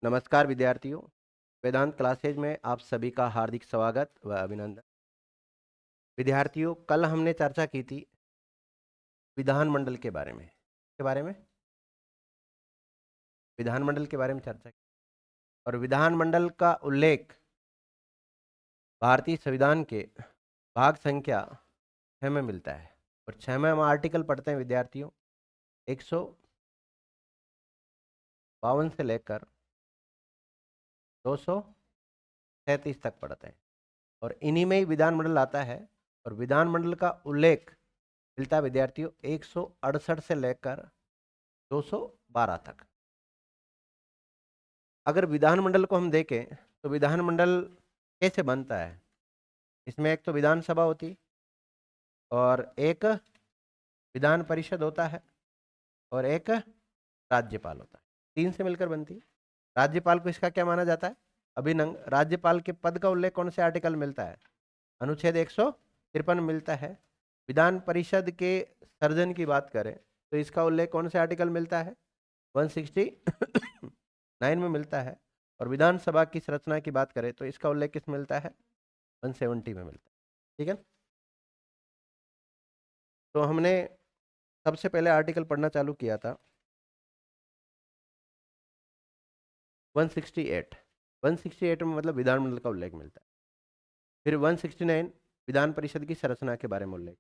नमस्कार विद्यार्थियों, वेदांत क्लासेज में आप सभी का हार्दिक स्वागत व अभिनंदन। विद्यार्थियों, कल हमने चर्चा की थी विधानमंडल के बारे में। विधानमंडल के बारे में चर्चा की और विधानमंडल का उल्लेख भारतीय संविधान के भाग संख्या 6 में मिलता है। और 6 में हम आर्टिकल पढ़ते हैं विद्यार्थियों, 152 से लेकर 237 तक पढ़ते हैं और इन्हीं में ही विधानमंडल आता है। और विधानमंडल का उल्लेख मिलता है विद्यार्थियों 168 से लेकर 212 तक। अगर विधानमंडल को हम देखें तो विधानमंडल कैसे बनता है, इसमें एक तो विधानसभा होती और एक विधान परिषद होता है और एक राज्यपाल होता है। 3 से मिलकर बनती है। राज्यपाल को इसका क्या माना जाता है? अभिनंग। राज्यपाल के पद का उल्लेख कौन से आर्टिकल मिलता है? अनुच्छेद 153 मिलता है। विधान परिषद के सर्जन की बात करें तो इसका उल्लेख कौन से आर्टिकल मिलता है? 169 में मिलता है। और विधानसभा की संरचना की बात करें तो इसका उल्लेख किस मिलता है? 170 में मिलता है। ठीक है, तो हमने सबसे पहले आर्टिकल पढ़ना चालू किया था 168। 168 में मतलब विधानमंडल का उल्लेख मिलता है। फिर 169 विधान परिषद की संरचना के बारे में उल्लेख।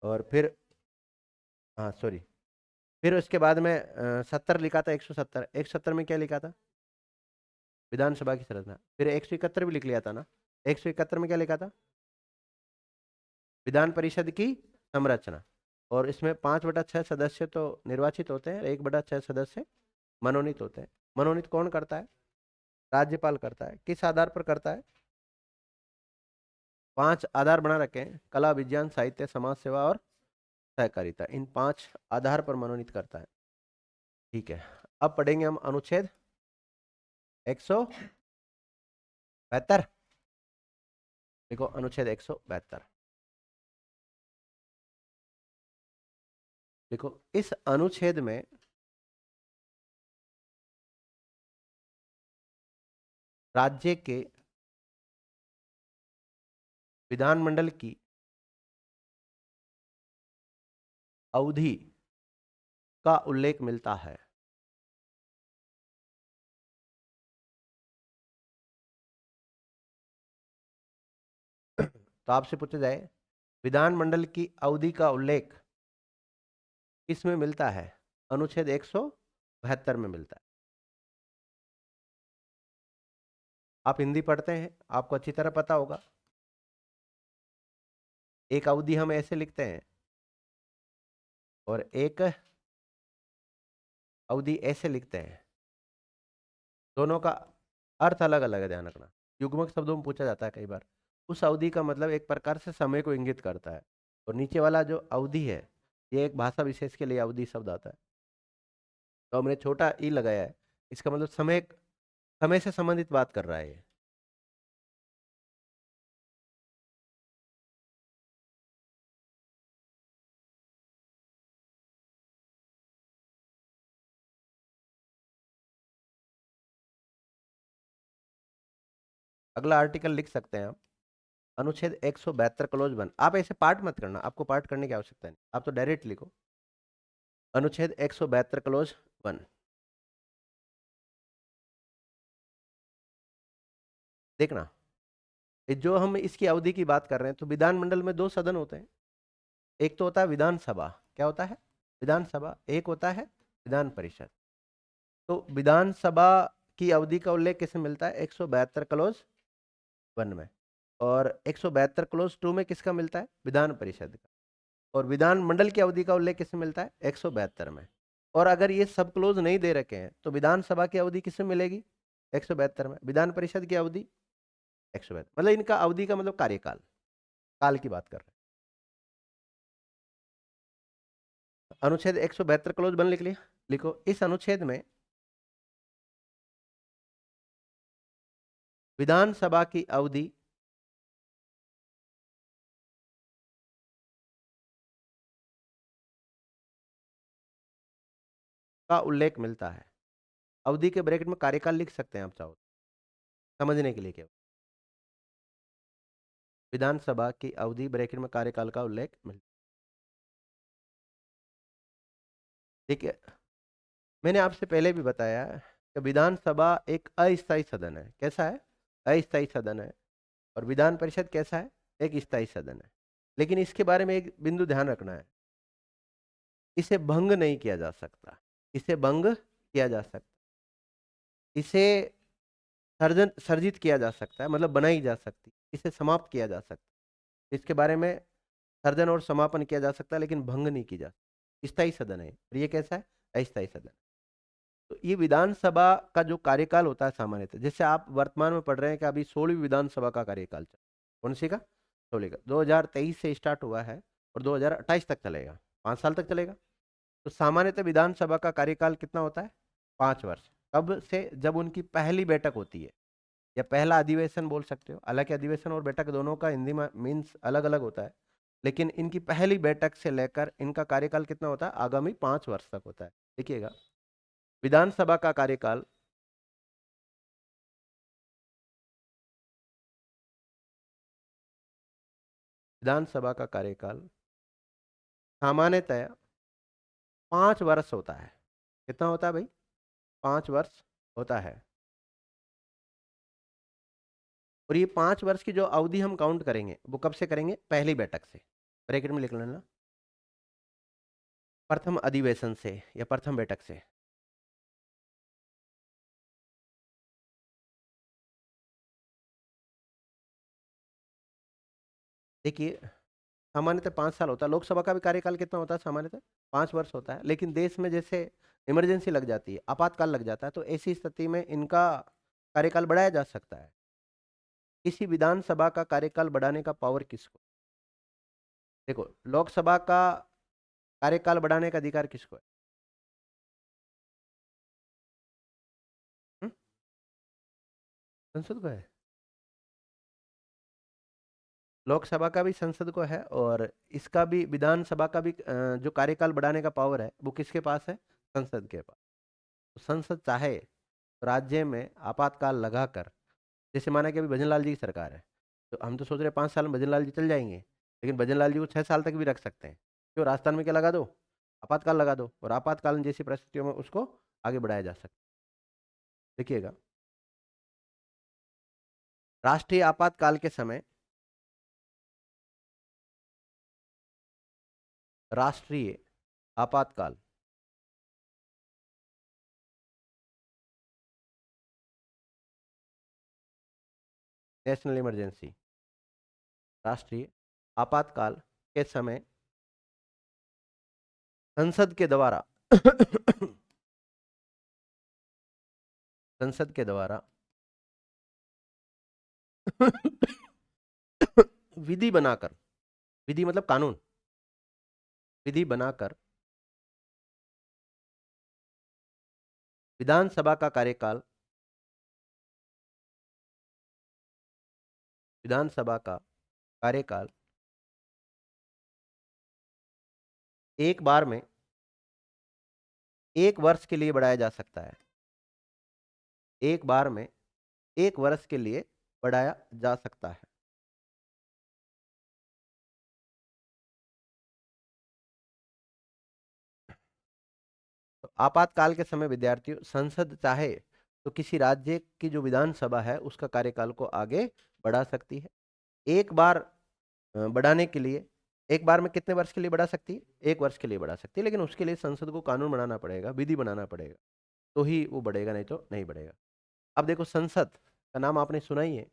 और फिर फिर उसके बाद में 70 लिखा था, 170। 170 में क्या लिखा था? विधानसभा की संरचना। फिर 171 भी लिख लिया था ना। 171 में क्या लिखा था? विधान परिषद की संरचना। और इसमें 5/6 सदस्य तो निर्वाचित होते हैं, 1/6 सदस्य मनोनीत होते हैं। मनोनीत कौन करता है? राज्यपाल करता है। किस आधार पर करता है? 5 आधार बना रखे हैं, कला, विज्ञान, साहित्य, समाज सेवा और सहकारिता। इन 5 आधार पर मनोनीत करता है। ठीक है, अब पढ़ेंगे हम अनुच्छेद 172। देखो, अनुच्छेद 172 देखो, इस अनुच्छेद में राज्य के विधानमंडल की अवधि का उल्लेख मिलता है। तो आपसे पूछा जाए विधानमंडल की अवधि का उल्लेख किसमें मिलता है? अनुच्छेद 172 में मिलता है। आप हिंदी पढ़ते हैं, आपको अच्छी तरह पता होगा। एक अवधि हम ऐसे लिखते हैं और एक अवधि ऐसे लिखते हैं। दोनों का अर्थ अलग अलग है, ध्यान रखना। युग्मक शब्दों में पूछा जाता है कई बार। उस अवधि का मतलब एक प्रकार से समय को इंगित करता है। और नीचे वाला जो अवधि है, ये एक भाषा विशेष के लिए अवधि शब्द आता है। तो हमने छोटा ई लगाया है, इसका मतलब समय से संबंधित बात कर रहा है ये। अगला आर्टिकल लिख सकते हैं आप, अनुच्छेद 172 क्लोज 1। आप ऐसे पाठ मत करना, आपको पाठ करने की आवश्यकता नहीं, आप तो डायरेक्ट लिखो अनुच्छेद 172 क्लोज 1। देखना, ये जो हम इसकी अवधि की बात कर रहे हैं, तो विधानमंडल में 2 सदन होते हैं। एक तो होता है विधानसभा। क्या होता है? विधानसभा। एक होता है विधान परिषद। तो विधानसभा की अवधि का उल्लेख किसमें मिलता है? 172 क्लोज 1 में। और 172 क्लोज 2 में किसका मिलता है? विधान परिषद का। और विधानमंडल की अवधि का उल्लेख किसमें मिलता है? 172 में। और अगर ये सब क्लोज नहीं दे रखे हैं तो विधानसभा की अवधि किसमें मिलेगी? 172 में। विधान परिषद की अवधि 172, मतलब इनका अवधि का मतलब कार्यकाल, काल की बात कर रहे हैं। अनुच्छेद 172 क्लोज 1 लिख लिया। लिखो, इस अनुच्छेद में विधानसभा की अवधि का उल्लेख मिलता है। अवधि के ब्रैकेट में कार्यकाल लिख सकते हैं आप चाहो, समझने के लिए केवल। विधानसभा की अवधि ब्रैकेट में कार्यकाल का उल्लेख मिल, ठीक है। मैंने आपसे पहले भी बताया कि विधानसभा एक अस्थायी सदन है। कैसा है? अस्थायी सदन है। और विधान परिषद कैसा है? एक स्थायी सदन है। लेकिन इसके बारे में एक बिंदु ध्यान रखना है, इसे भंग नहीं किया जा सकता। इसे भंग किया जा सकता, इसे सर्जित किया जा सकता है, मतलब बनाई जा सकती, इसे समाप्त किया जा सकता, इसके बारे में सर्जन और समापन किया जा सकता है, लेकिन भंग नहीं की जा सकती। स्थायी सदन है और ये कैसा है? अस्थायी सदन। तो ये विधानसभा का जो कार्यकाल होता है सामान्यतः, जैसे आप वर्तमान में पढ़ रहे हैं कि अभी 16वीं विधानसभा का कार्यकाल चल, कौन सी का? 16 का। 2023 से स्टार्ट हुआ है और 2028 तक चलेगा, 5 साल तक चलेगा। तो सामान्यतः विधानसभा का कार्यकाल कितना होता है? 5 वर्ष। कब से? जब उनकी पहली बैठक होती है, या पहला अधिवेशन बोल सकते हो। हालांकि अधिवेशन और बैठक दोनों का हिंदी में मीन्स अलग अलग होता है, लेकिन इनकी पहली बैठक से लेकर इनका कार्यकाल कितना होता है? आगामी 5 वर्ष तक होता है। देखिएगा, विधानसभा का कार्यकाल विधानसभा का कार्यकाल सामान्यतः 5 वर्ष होता है। कितना होता है भाई? 5 वर्ष होता है। और ये 5 वर्ष की जो अवधि हम काउंट करेंगे वो कब से करेंगे? पहली बैठक से। ब्रैकेट में लिख लेना, प्रथम अधिवेशन से या प्रथम बैठक से। देखिए, सामान्यतः 5 साल होता है। लोकसभा का भी कार्यकाल कितना होता है? सामान्यतः 5 वर्ष होता है। लेकिन देश में जैसे इमरजेंसी लग जाती है, आपातकाल लग जाता है, तो ऐसी स्थिति में इनका कार्यकाल बढ़ाया जा सकता है। किसी विधानसभा का कार्यकाल बढ़ाने का पावर किसको? देखो, लोकसभा का कार्यकाल बढ़ाने का अधिकार किसको है? हुँ? संसद को है। लोकसभा का भी संसद को है, और इसका भी, विधानसभा का भी जो कार्यकाल बढ़ाने का पावर है वो किसके पास है? संसद के पास। तो संसद चाहे तो राज्य में आपातकाल लगाकर, जैसे माना कि अभी भजनलाल जी की सरकार है, तो हम तो सोच रहे हैं 5 साल में भजनलाल जी चल जाएंगे, लेकिन भजनलाल जी को 6 साल तक भी रख सकते हैं। क्यों? राजस्थान में क्या लगा दो? आपातकाल लगा दो, और आपातकालीन जैसी परिस्थितियों में उसको आगे बढ़ाया जा सकता है। देखिएगा, राष्ट्रीय आपातकाल के समय, राष्ट्रीय आपातकाल नेशनल इमरजेंसी, राष्ट्रीय आपातकाल के समय संसद के द्वारा संसद के द्वारा विधि बनाकर, विधि मतलब कानून, विधि बनाकर विधानसभा का कार्यकाल, विधानसभा का कार्यकाल एक बार में 1 वर्ष के लिए बढ़ाया जा सकता है। एक बार में 1 वर्ष के लिए बढ़ाया जा सकता है। तो आपातकाल के समय विद्यार्थियों, संसद चाहे तो किसी राज्य की जो विधानसभा है उसका कार्यकाल को आगे बढ़ा सकती है। एक बार बढ़ाने के लिए, एक बार में कितने वर्ष के लिए बढ़ा सकती है? 1 वर्ष के लिए बढ़ा सकती है, लेकिन उसके लिए संसद को कानून बनाना पड़ेगा, विधि बनाना पड़ेगा, तो ही वो बढ़ेगा, नहीं तो नहीं बढ़ेगा। अब देखो, संसद का नाम आपने सुना ही है।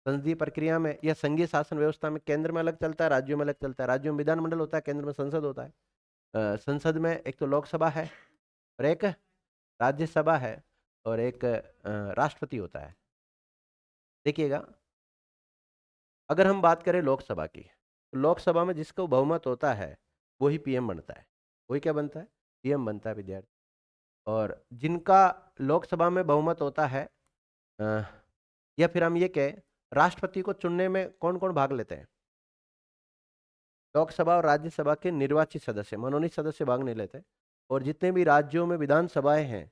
संसदीय प्रक्रिया में या संघीय शासन व्यवस्था में केंद्र में अलग चलता है, राज्यों में अलग चलता है। राज्यों में विधानमंडल होता है, केंद्र में संसद होता है। संसद में एक तो लोकसभा है, और एक राज्यसभा है, और एक राष्ट्रपति होता है। देखिएगा, अगर हम बात करें लोकसभा की, तो लोकसभा में जिसको बहुमत होता है वही पीएम बनता है। वही क्या बनता है? पीएम बनता है विद्यार्थी। और जिनका लोकसभा में बहुमत होता है, अ, या फिर हम ये कहें, राष्ट्रपति को चुनने में कौन कौन भाग लेते हैं? लोकसभा और राज्यसभा के निर्वाचित सदस्य, मनोनीत सदस्य भाग नहीं लेते। और जितने भी राज्यों में विधानसभाएं हैं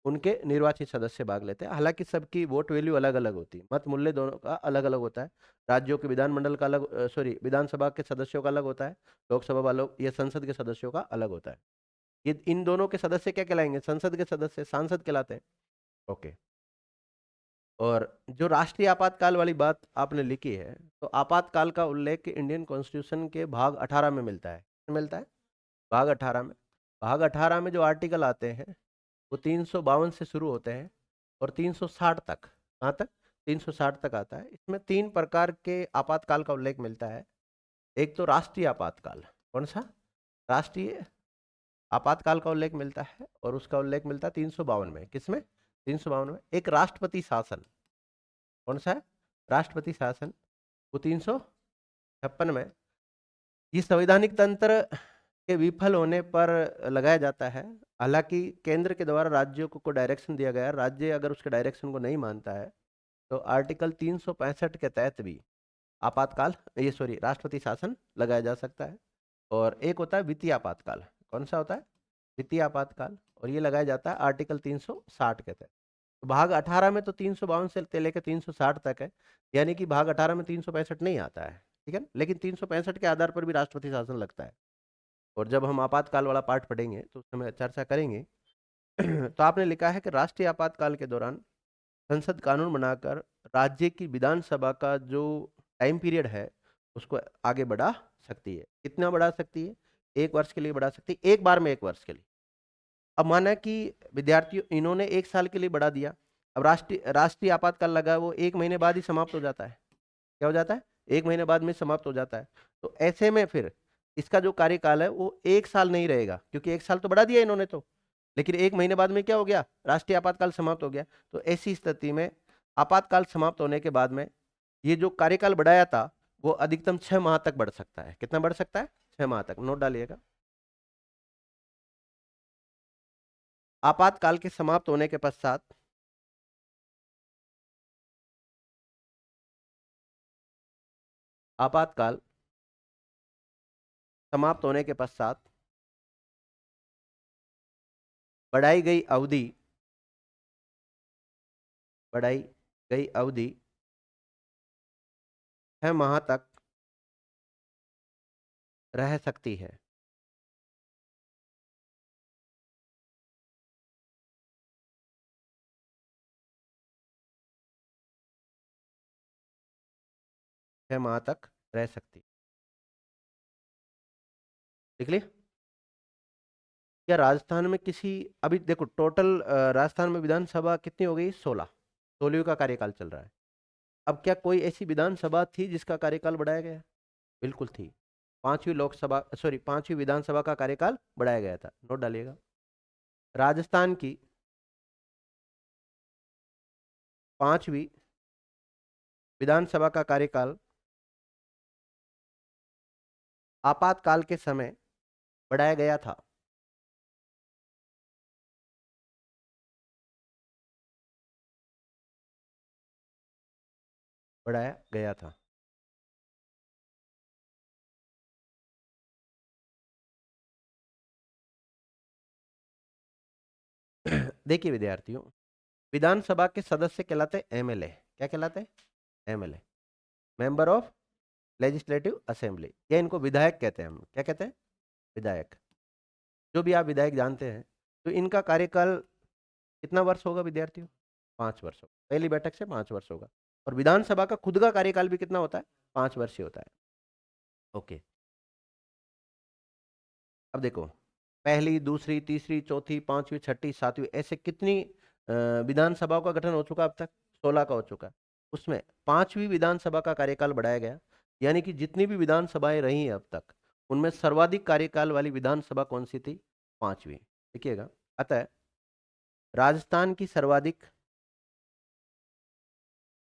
उनके निर्वाचित सदस्य भाग लेते हैं। हालांकि सबकी वोट वैल्यू अलग अलग होती है, मत मूल्य दोनों का अलग अलग होता है। राज्यों के विधानमंडल का अलग, सॉरी, विधानसभा के सदस्यों का अलग होता है, लोकसभा वालों या संसद के सदस्यों का अलग होता है। ये इन दोनों के सदस्य क्या कहलाएंगे? संसद के सदस्य, सांसद कहलाते हैं। ओके। और जो राष्ट्रीय आपातकाल वाली बात आपने लिखी है, तो आपातकाल का उल्लेख इंडियन कॉन्स्टिट्यूशन के भाग 18 में मिलता है। मिलता है भाग 18 में। भाग 18 में जो आर्टिकल आते हैं वो 352 से शुरू होते हैं और 360 तक, कहाँ तक? 360 तक आता है। इसमें 3 प्रकार के आपातकाल का उल्लेख मिलता है। एक तो राष्ट्रीय आपातकाल। कौन सा? राष्ट्रीय आपातकाल का उल्लेख मिलता है, और उसका उल्लेख मिलता है 352 में। किसमें? 352 में। एक राष्ट्रपति शासन। कौन सा है? राष्ट्रपति शासन, वो 356 में। ये संवैधानिक तंत्र के विफल होने पर लगाया जाता है। हालांकि केंद्र के द्वारा राज्यों को डायरेक्शन दिया गया है, राज्य अगर उसके डायरेक्शन को नहीं मानता है तो आर्टिकल 365 के तहत भी आपातकाल, ये सॉरी, राष्ट्रपति शासन लगाया जा सकता है। और एक होता है वित्तीय आपातकाल। कौन सा होता है? वित्तीय आपातकाल, और ये लगाया जाता है आर्टिकल 360 के तहत। तो भाग 18 में तो 352 से लेकर 360 तक है, यानी कि भाग 18 में 365 नहीं आता है, ठीक है ना? लेकिन 365 के आधार पर भी राष्ट्रपति शासन लगता है। और जब हम आपातकाल वाला पार्ट पढ़ेंगे तो उस समय चर्चा करेंगे। तो आपने लिखा है कि राष्ट्रीय आपातकाल के दौरान संसद कानून बनाकर राज्य की विधानसभा का जो टाइम पीरियड है उसको आगे बढ़ा सकती है। कितना बढ़ा सकती है? 1 वर्ष के लिए बढ़ा सकती है, एक बार में 1 वर्ष के लिए। अब माना कि विद्यार्थियों, इन्होंने 1 साल के लिए बढ़ा दिया। अब राष्ट्रीय राष्ट्रीय आपातकाल लगा, वो 1 महीने बाद ही समाप्त हो जाता है। क्या हो जाता है? 1 महीने बाद में समाप्त हो जाता है। तो ऐसे में फिर इसका जो कार्यकाल है वो 1 साल नहीं रहेगा, क्योंकि 1 साल तो बढ़ा दिया इन्होंने तो, लेकिन 1 महीने बाद में क्या हो गया? राष्ट्रीय आपातकाल समाप्त हो गया। तो ऐसी स्थिति में आपातकाल समाप्त होने के बाद में ये जो कार्यकाल बढ़ाया था वो अधिकतम 6 माह तक बढ़ सकता है। कितना बढ़ सकता है? 6 माह तक। नोट डालिएगा। आपातकाल के समाप्त होने के पश्चात आपातकाल समाप्त होने के पश्चात बढ़ाई गई अवधि, बढ़ाई गई अवधि 6 माह तक रह सकती है। छह माह तक रह सकती। देख लिया? क्या राजस्थान में किसी, अभी देखो टोटल राजस्थान में विधानसभा कितनी हो गई? 16। 16वीं का कार्यकाल चल रहा है। अब क्या कोई ऐसी विधानसभा थी जिसका कार्यकाल बढ़ाया गया? बिल्कुल थी। 5वीं लोकसभा, सॉरी, 5वीं विधानसभा का कार्यकाल बढ़ाया गया था। नोट डालिएगा। राजस्थान की 5वीं विधानसभा का कार्यकाल आपातकाल के समय बढ़ाया गया था। बढ़ाया गया था। देखिए विद्यार्थियों, विधानसभा के सदस्य कहलाते हैं एमएलए। क्या कहलाते हैं? MLA, member of legislative assembly, या इनको विधायक कहते हैं। हम क्या कहते हैं? विधायक। जो भी आप विधायक जानते हैं, तो इनका कार्यकाल कितना वर्ष होगा विद्यार्थियों? 5 वर्ष होगा। पहली बैठक से 5 वर्ष होगा। और विधानसभा का खुद का कार्यकाल भी कितना होता है? 5 वर्ष ही होता है। ओके। अब देखो, पहली, दूसरी, तीसरी, चौथी, पांचवी, छठी, सातवीं, ऐसे कितनी विधानसभाओं का गठन हो चुका अब तक? 16 का हो चुका है। उसमें 5वीं विधानसभा का कार्यकाल बढ़ाया गया, यानी कि जितनी भी विधानसभाएं रही हैं अब तक, उनमें सर्वाधिक कार्यकाल वाली विधानसभा कौन सी थी? 5वीं। देखिएगा, अतः राजस्थान की सर्वाधिक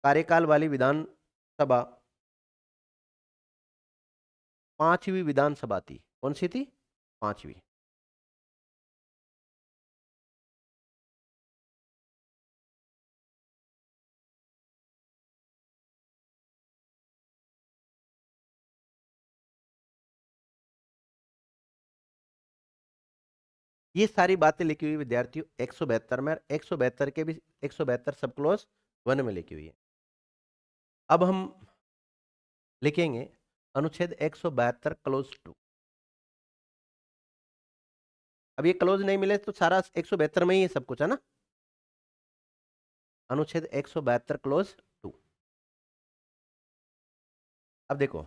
कार्यकाल वाली विधानसभा 5वीं विधानसभा थी। कौन सी थी? 5वीं। ये सारी बातें लिखी हुई विद्यार्थियों 172 में, 172 के भी 172 सब क्लोज 1 में लिखी हुई है। अब हम लिखेंगे अनुच्छेद 172 क्लोज 2। अब ये क्लोज नहीं मिले तो सारा 172 में ही है सब कुछ, है ना। अनुच्छेद 172 क्लोज 2। अब देखो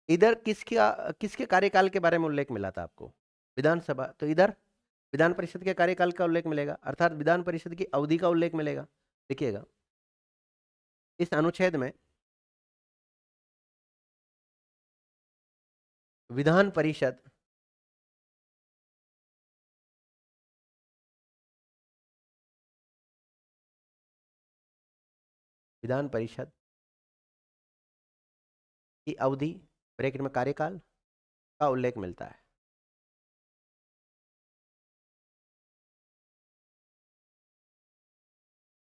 इधर किसके कार्यकाल के बारे में उल्लेख मिला था आपको, विधानसभा, तो इधर विधान परिषद के कार्यकाल का उल्लेख मिलेगा, अर्थात विधान परिषद की अवधि का उल्लेख मिलेगा। देखिएगा इस अनुच्छेद में विधान परिषद विधान परिषद की अवधि ब्रैकेट में कार्यकाल का उल्लेख मिलता है।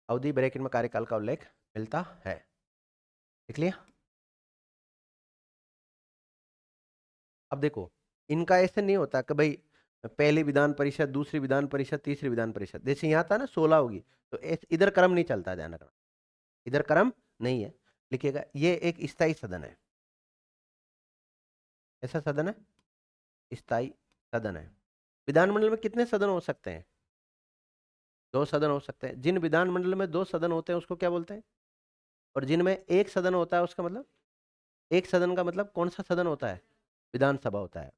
अवधि ब्रैकेट में कार्यकाल का उल्लेख मिलता है। देख लिया। अब देखो इनका ऐसे नहीं होता कि भाई पहली विधान परिषद, दूसरी विधान परिषद, तीसरी विधान परिषद, जैसे यहाँ था ना 16 होगी, तो इधर क्रम नहीं चलता, ध्यान रखना इधर क्रम नहीं है। लिखिएगा ये एक स्थायी सदन है। ऐसा सदन है, स्थायी सदन है। विधानमंडल में कितने सदन हो सकते हैं? 2 सदन हो सकते हैं। जिन विधानमंडल में 2 सदन होते हैं उसको क्या बोलते हैं? और जिनमें एक सदन होता है उसका मतलब, एक सदन का मतलब कौन सा सदन होता है? विधानसभा होता है।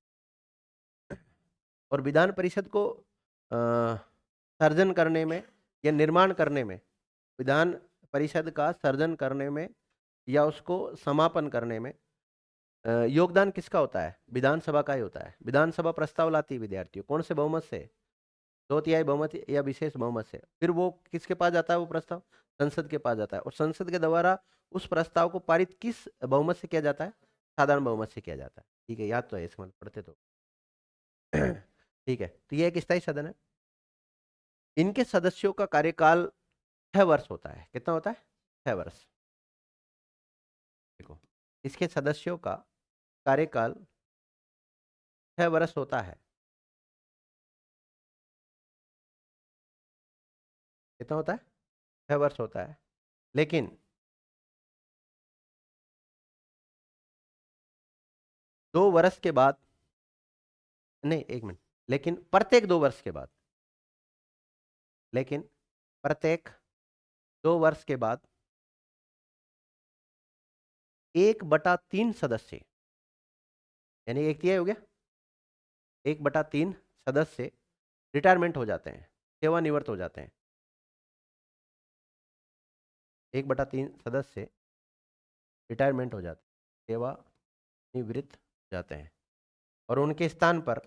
और विधान परिषद को सर्जन करने में या निर्माण करने में, विधान परिषद का सर्जन करने में या उसको समापन करने में योगदान किसका होता है? विधानसभा का ही होता है। विधानसभा प्रस्ताव लाती है विद्यार्थियों, कौन से बहुमत से? 2/3 बहुमत या विशेष बहुमत से। फिर वो किसके पास जाता है वो प्रस्ताव? संसद के पास जाता है। और संसद के द्वारा उस प्रस्ताव को पारित किस बहुमत से किया जाता है? साधारण बहुमत से किया जाता है। ठीक है, याद तो है, इसमें पढ़ते तो ठीक है। तो ये एक स्थायी सदन है। इनके सदस्यों का कार्यकाल 6 वर्ष होता है। कितना होता है? 6 वर्ष। देखो इसके सदस्यों का कार्यकाल 6 वर्ष होता है। कितना होता है? 6 वर्ष होता है। लेकिन 2 वर्ष के बाद, नहीं 1 मिनट, लेकिन प्रत्येक 2 वर्ष के बाद, लेकिन प्रत्येक 2 वर्ष के बाद 1/3 सदस्य, यानी 1/3 हो गया, 1/3 सदस्य रिटायरमेंट हो जाते हैं, सेवानिवृत्त हो जाते हैं। 1/3 सदस्य रिटायरमेंट हो जाते हैं, सेवानिवृत्त हो जाते हैं, और उनके स्थान पर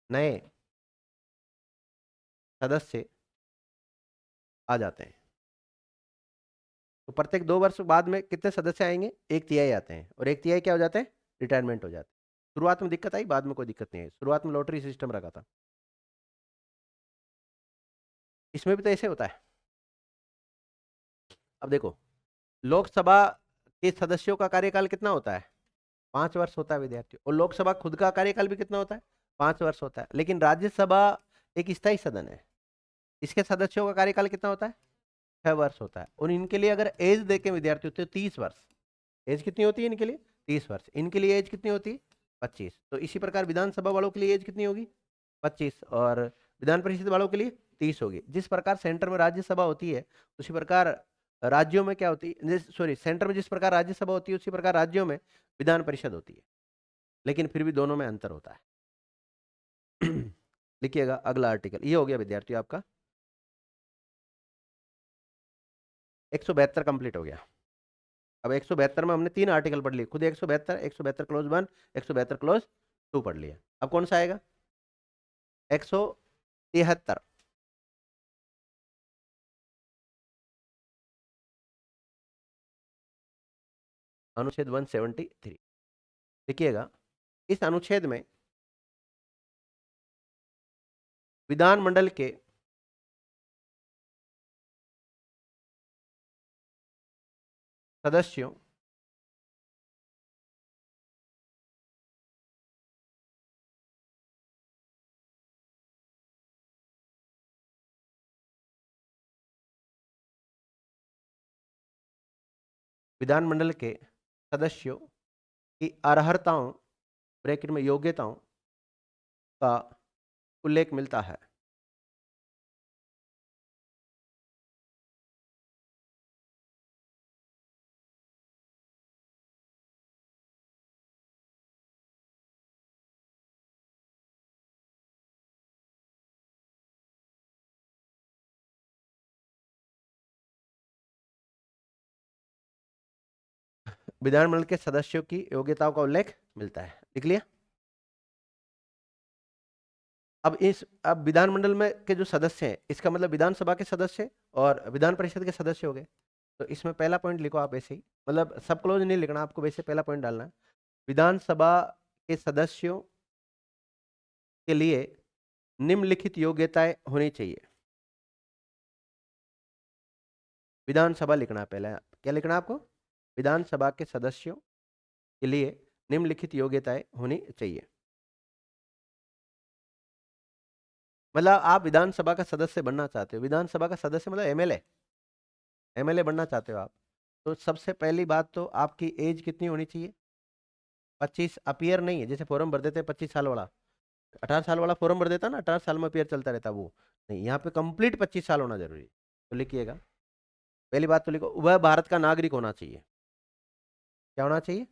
नए सदस्य आ जाते हैं। तो प्रत्येक 2 वर्ष बाद में कितने सदस्य आएंगे? 1/3 आते हैं, और 1/3 क्या हो जाते हैं? रिटायरमेंट हो जाते हैं। शुरुआत में दिक्कत आई, बाद में कोई दिक्कत नहीं आई। शुरुआत में लॉटरी सिस्टम रखा था, इसमें भी तो ऐसे होता है। अब देखो लोकसभा के सदस्यों का कार्यकाल कितना होता है? 5 वर्ष होता है विद्यार्थियों। और लोकसभा खुद का कार्यकाल भी कितना होता है? 5 वर्ष होता है। लेकिन राज्यसभा एक स्थायी सदन है, इसके सदस्यों का कार्यकाल कितना होता है? 6 वर्ष होता है। और इनके लिए अगर एज देखें विद्यार्थियों तो 30 वर्ष। एज कितनी होती है इनके लिए? 30 वर्ष। इनके लिए एज कितनी होती है? 25। तो इसी प्रकार विधानसभा वालों के लिए एज कितनी होगी? 25। और विधान परिषद वालों के लिए 30 होगी। जिस प्रकार सेंटर में राज्यसभा होती है उसी प्रकार राज्यों में क्या होती है, सॉरी, सेंटर में जिस प्रकार राज्यसभा होती है उसी प्रकार राज्यों में विधान परिषद होती है। लेकिन फिर भी दोनों में अंतर होता है। लिखिएगा अगला आर्टिकल, ये हो गया विद्यार्थियों आपका 172 कंप्लीट हो गया। अब 172 में हमने 3 आर्टिकल पढ़ लिए, खुद 172, 172 क्लोज 1, 172 क्लोज 2 पढ़ लिया। अब कौन सा आएगा? 173, अनुच्छेद 173। देखिएगा इस अनुच्छेद में विधानमंडल के सदस्यों विधानमंडल के सदस्यों की अर्हताओं ब्रैकेट में योग्यताओं का उल्लेख मिलता है। विधानमंडल के सदस्यों की योग्यताओं का उल्लेख मिलता है। लिख लिया। अब विधानमंडल में के जो सदस्य हैं, इसका मतलब विधानसभा के सदस्य और विधान परिषद के सदस्य हो गए। तो इसमें पहला पॉइंट लिखो आप ऐसे ही, मतलब सब क्लोज नहीं लिखना आपको, वैसे पहला पॉइंट डालना है। विधानसभा के सदस्यों के लिए निम्नलिखित योग्यताएं होनी चाहिए। विधानसभा लिखना है पहले। क्या लिखना है आपको? विधानसभा के सदस्यों के लिए निम्नलिखित योग्यताएं होनी चाहिए। मतलब आप विधानसभा का सदस्य बनना चाहते हो, विधानसभा का सदस्य मतलब एमएलए, एमएलए बनना चाहते हो आप, तो सबसे पहली बात तो आपकी एज कितनी होनी चाहिए? 25। अपीयर नहीं है, जैसे फॉर्म भर देते हैं 25 साल वाला, 18 साल वाला फॉर्म भर देता ना, 18 साल में अपीयर चलता रहता, वो नहीं, यहाँ पे कंप्लीट 25 साल होना जरूरी है। तो लिखिएगा, पहली बात तो लिखो, वह भारत का नागरिक होना चाहिए। क्या होना चाहिए?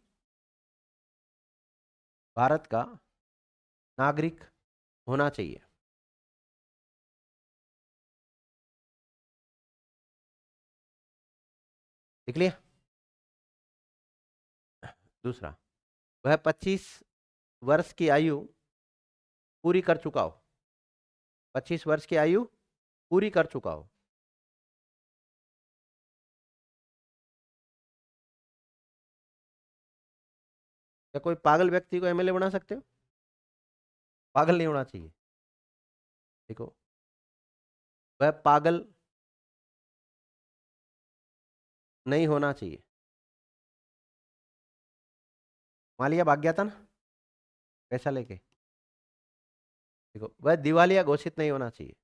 भारत का नागरिक होना चाहिए। लिख लिया। दूसरा, वह 25 वर्ष की आयु पूरी कर चुका हो। 25 वर्ष की आयु पूरी कर चुका हो। क्या कोई पागल व्यक्ति को एमएलए बना सकते हो? पागल नहीं होना चाहिए। देखो, वह पागल नहीं होना चाहिए। मान लिया भाग गया था ना पैसा लेके, देखो वह दिवालिया घोषित नहीं होना चाहिए।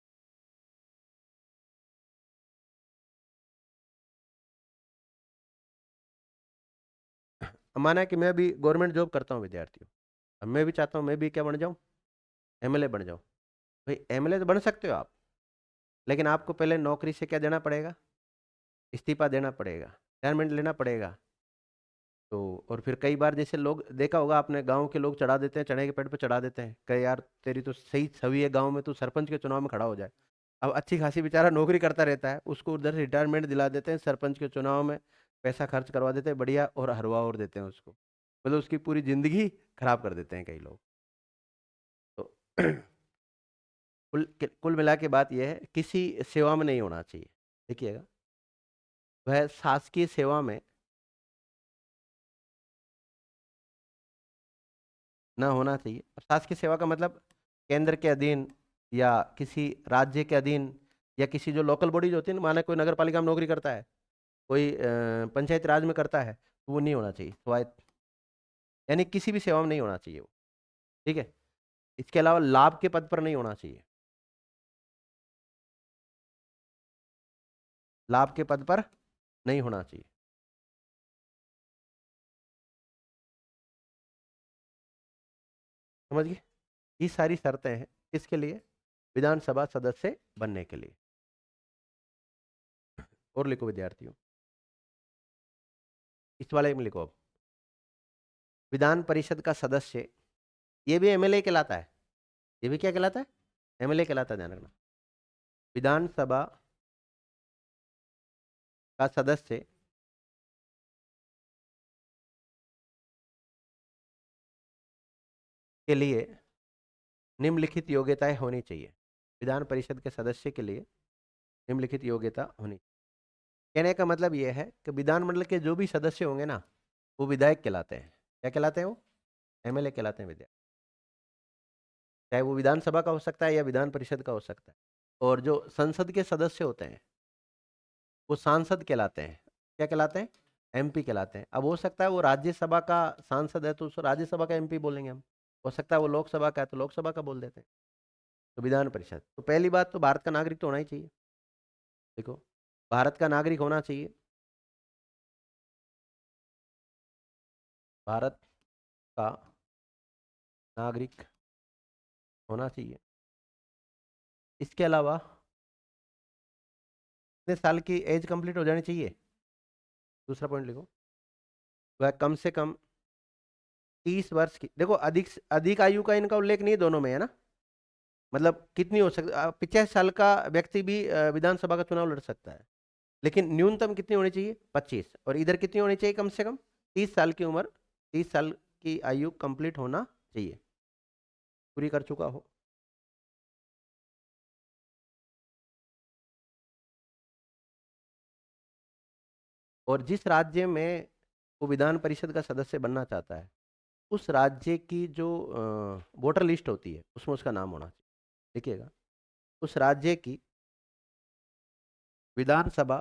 अब माना है कि मैं भी गवर्नमेंट जॉब करता हूँ विद्यार्थियों, अब मैं भी चाहता हूँ मैं भी क्या बन जाऊँ, एमएलए बन जाऊँ। भाई एमएलए तो बन सकते हो आप, लेकिन आपको पहले नौकरी से क्या देना पड़ेगा? इस्तीफा देना पड़ेगा, रिटायरमेंट लेना पड़ेगा। तो और फिर कई बार जैसे लोग देखा होगा आपने, गांव के लोग चढ़ा देते हैं, चने के पेड़ पे चढ़ा देते हैं, कहे यार तेरी तो सही छवि है गांव में, तू सरपंच के चुनाव में खड़ा हो जाए। अब अच्छी खासी बेचारा नौकरी करता रहता है, उसको उधर से रिटायरमेंट दिला देते हैं, सरपंच के चुनाव में पैसा खर्च करवा देते हैं बढ़िया, और हरवा और देते हैं उसको, मतलब उसकी पूरी जिंदगी खराब कर देते हैं कई लोग। तो कुल मिला के बात यह है, किसी सेवा में नहीं होना चाहिए। देखिएगा, वह शासकीय सेवा में ना होना चाहिए। अब शासकीय सेवा का मतलब केंद्र के अधीन या किसी राज्य के अधीन, या किसी जो लोकल बॉडीज होती है ना, माना कोई नगर पालिका में नौकरी करता है, कोई पंचायत राज में करता है, तो वो नहीं होना चाहिए स्वायत्त, यानी किसी भी सेवा में नहीं होना चाहिए वो। ठीक है। इसके अलावा लाभ के पद पर नहीं होना चाहिए। लाभ के पद पर नहीं होना चाहिए। समझ गए? ये सारी शर्तें हैं किसके लिए? विधानसभा सदस्य बनने के लिए। और लिखो विद्यार्थियों, इस वाले में लिखो अब, विधान परिषद का सदस्य, ये भी एमएलए कहलाता है। ये भी क्या कहलाता है? एमएलए कहलाता है, ध्यान रखना। विधानसभा का सदस्य के लिए निम्नलिखित योग्यताएं होनी चाहिए। विधान परिषद के सदस्य के लिए निम्नलिखित योग्यता होनी। कहने का मतलब यह है कि विधानमंडल के जो भी सदस्य होंगे ना, वो विधायक कहलाते हैं। क्या कहलाते हैं वो? एमएलए कहलाते हैं विधायक। चाहे वो विधानसभा का हो सकता है या विधान परिषद का हो सकता है। और जो संसद के सदस्य होते हैं वो सांसद कहलाते हैं। क्या कहलाते हैं? एमपी कहलाते हैं। अब हो सकता है वो राज्यसभा का सांसद है तो उसको राज्यसभा का एमपी बोलेंगे हम, हो सकता है वो लोकसभा का है तो लोकसभा का बोल देते हैं। तो विधान परिषद, तो पहली बात तो भारत का नागरिक तो होना ही चाहिए। देखो, भारत का नागरिक होना चाहिए। भारत का नागरिक होना चाहिए। इसके अलावा कितने साल की एज कंप्लीट हो जानी चाहिए? दूसरा पॉइंट लिखो। वह कम से कम 30 वर्ष की, देखो अधिक अधिक आयु का इनका उल्लेख नहीं है दोनों में, है ना। मतलब कितनी हो सकती, 85 साल का व्यक्ति भी विधानसभा का चुनाव लड़ सकता है, लेकिन न्यूनतम कितनी होनी चाहिए? 25। और इधर कितनी होनी चाहिए? कम से कम 30 साल की उम्र, 30 साल की आयु कंप्लीट होना चाहिए, पूरी कर चुका हो। और जिस राज्य में वो विधान परिषद का सदस्य बनना चाहता है, उस राज्य की जो वोटर लिस्ट होती है उसमें उसका नाम होना चाहिए। देखिएगा, उस राज्य की विधानसभा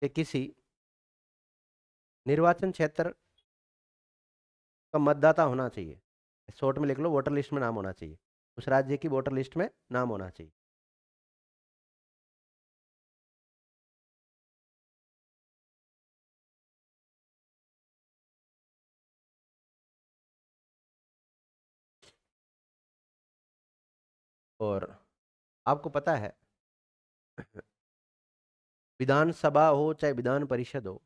के किसी निर्वाचन क्षेत्र का मतदाता होना चाहिए। शॉर्ट में लिख लो, वोटर लिस्ट में नाम होना चाहिए, उस राज्य की वोटर लिस्ट में नाम होना चाहिए। और आपको पता है, विधानसभा हो चाहे विधान परिषद हो,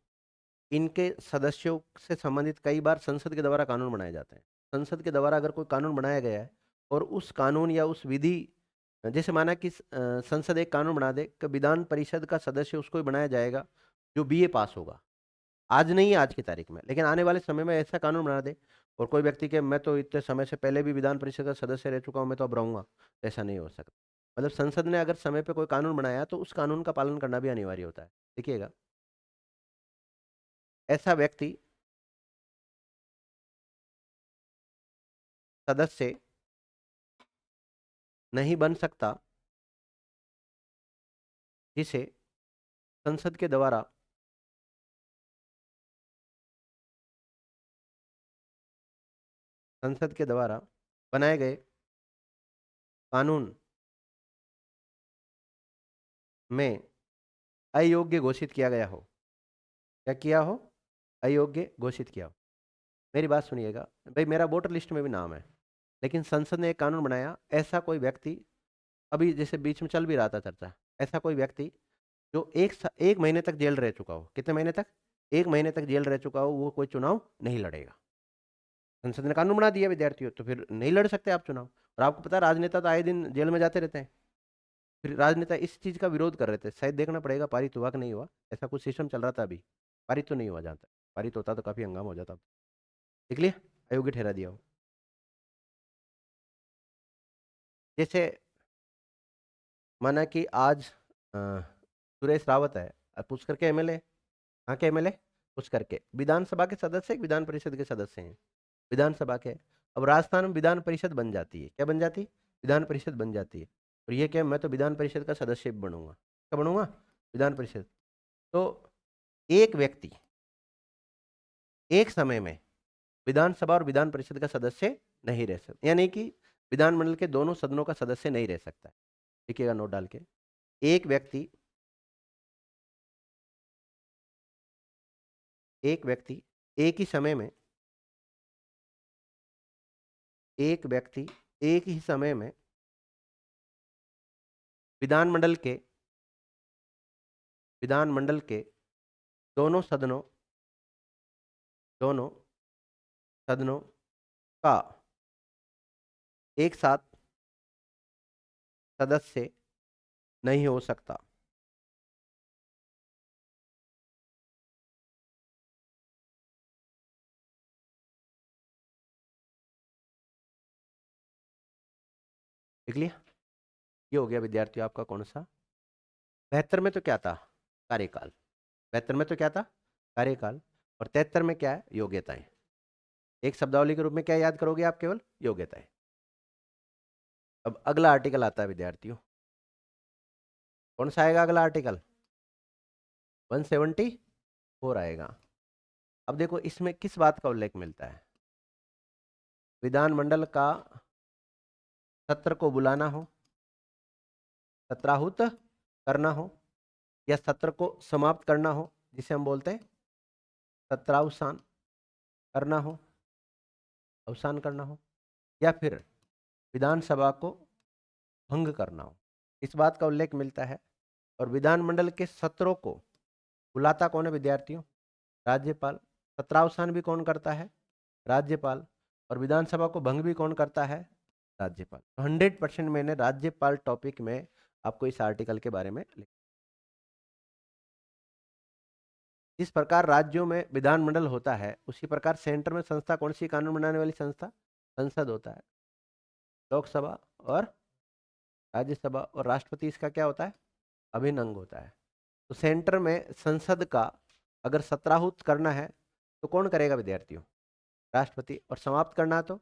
इनके सदस्यों से संबंधित कई बार संसद के द्वारा कानून बनाए जाते हैं। संसद के द्वारा अगर कोई कानून बनाया गया है और उस कानून या उस विधि, जैसे माना कि संसद एक कानून बना दे कि विधान परिषद का सदस्य उसको ही बनाया जाएगा जो बीए पास होगा। आज नहीं है, आज की तारीख में, लेकिन आने वाले समय में ऐसा कानून बना दे और कोई व्यक्ति के मैं तो इतने समय से पहले भी विधान परिषद का सदस्य रह चुका हूँ, मैं तो अब रहूंगा, ऐसा नहीं हो सकता। मतलब संसद ने अगर समय पे कोई कानून बनाया तो उस कानून का पालन करना भी अनिवार्य होता है। देखिएगा, ऐसा व्यक्ति सदस्य नहीं बन सकता जिसे संसद के द्वारा बनाए गए कानून में अयोग्य घोषित किया गया हो। क्या किया हो? अयोग्य घोषित किया हो। मेरी बात सुनिएगा भाई, मेरा वोटर लिस्ट में भी नाम है, लेकिन संसद ने एक कानून बनाया, ऐसा कोई व्यक्ति, अभी जैसे बीच में चल भी रहा था चर्चा, ऐसा कोई व्यक्ति जो 1 महीने तक जेल रह चुका हो, कितने महीने तक? 1 महीने तक जेल रह चुका हो, वो कोई चुनाव नहीं लड़ेगा। संसद ने कानून बना दिया विद्यार्थियों, तो फिर नहीं लड़ सकते आप चुनाव। और आपको पता है राजनेता तो आए दिन जेल में जाते रहते हैं। फिर राजनेता इस चीज का विरोध कर रहे थे, शायद देखना पड़ेगा पारित हुआ कि नहीं हुआ, ऐसा कुछ सिस्टम चल रहा था अभी। पारित तो नहीं हुआ, जहाँ तक पारित होता तो काफी हंगामा हो जाता। देख लिया, अयोग्य ठहरा दिया हो। जैसे माना कि आज सुरेश रावत है, पुष्कर के एमएलए, कहाँ के एमएलए? पुष्कर के। विधानसभा के सदस्य, विधान परिषद के सदस्य हैं, विधानसभा के। अब राजस्थान में विधान परिषद बन जाती है, क्या बन जाती है? विधान परिषद बन जाती है। और ये क्या, मैं तो विधान परिषद का सदस्य भी बनूंगा। क्या बनूंगा? विधान परिषद। तो एक व्यक्ति एक समय में विधानसभा और विधान परिषद का सदस्य नहीं रह सकता, यानी कि विधानमंडल के दोनों सदनों का सदस्य नहीं रह सकता है। लिखिएगा नोट डाल के, एक व्यक्ति एक व्यक्ति एक ही समय में एक व्यक्ति एक ही समय में विधानमंडल के विधानमंडल के दोनों सदनों दोनों सदनों का एक साथ सदस्य नहीं हो सकता। देख लिया, ये हो गया विद्यार्थियों आपका कौन सा? 72 में तो क्या था? कार्यकाल। 72 में तो क्या था? कार्यकाल। और 73 में क्या है? योग्यताएं। एक शब्दावली के रूप में क्या याद करोगे आप? केवल योग्यताएं। अब अगला आर्टिकल आता है विद्यार्थियों, कौन सा आएगा अगला आर्टिकल? 174 आएगा। अब देखो इसमें किस बात का उल्लेख मिलता है? विधानमंडल का सत्र को बुलाना हो, सत्राहुत करना हो, या सत्र को समाप्त करना हो, जिसे हम बोलते हैं सत्रावसान। करना हो, अवसान करना हो, या फिर विधानसभा को भंग करना हो, इस बात का उल्लेख मिलता है। और विधानमंडल के सत्रों को बुलाता कौन है विद्यार्थियों? राज्यपाल। सत्रावसान भी कौन करता है? राज्यपाल। और विधानसभा को भंग भी कौन करता है? राज्यपाल। 100% मैंने राज्यपाल टॉपिक में आपको इस आर्टिकल के बारे में लिखा। जिस प्रकार राज्यों में विधानमंडल होता है उसी प्रकार सेंटर में संस्था कौन सी? कानून बनाने वाली संस्था संसद होता है। लोकसभा और राज्यसभा और राष्ट्रपति इसका क्या होता है? अभिन्न अंग होता है। तो सेंटर में संसद का अगर सत्राहुत करना है तो कौन करेगा विद्यार्थियों? राष्ट्रपति। और समाप्त करना तो,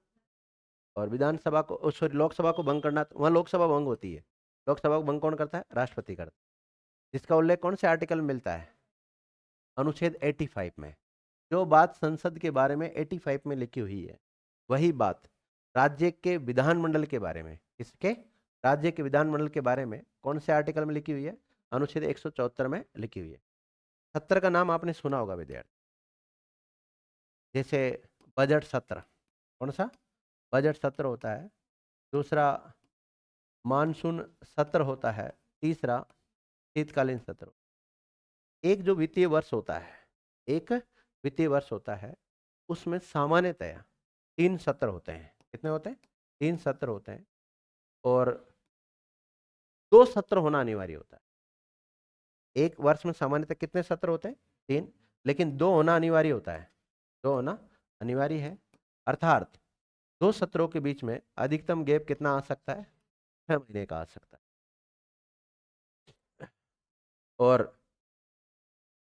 और विधानसभा को सॉरी लोकसभा को भंग करना तो वहां लोकसभा भंग होती है। लोकसभा को भंग कौन करता है? राष्ट्रपति करता है। जिसका उल्लेख कौन से आर्टिकल में मिलता है? अनुच्छेद 85 में। जो बात संसद के बारे में 85 में लिखी हुई है वही बात राज्य के विधानमंडल के बारे में, किसके? राज्य के विधानमंडल के बारे में कौन से आर्टिकल में लिखी हुई है? अनुच्छेद 174 में लिखी हुई है। सत्र का नाम आपने सुना होगा विद्यार्थी, जैसे बजट सत्र। कौन सा? बजट सत्र होता है। दूसरा मानसून सत्र होता है। तीसरा शीतकालीन सत्र। एक जो वित्तीय वर्ष होता है, एक वित्तीय वर्ष होता है, उसमें सामान्यतया 3 सत्र होते हैं। कितने होते हैं? 3 सत्र होते हैं। और 2 सत्र होना अनिवार्य होता है। एक वर्ष में सामान्यतः कितने सत्र होते हैं? 3, लेकिन 2 होना अनिवार्य होता है। 2 होना अनिवार्य है। अर्थात 2 सत्रों के बीच में अधिकतम गैप कितना आ सकता है? 6 महीने का आ सकता है। और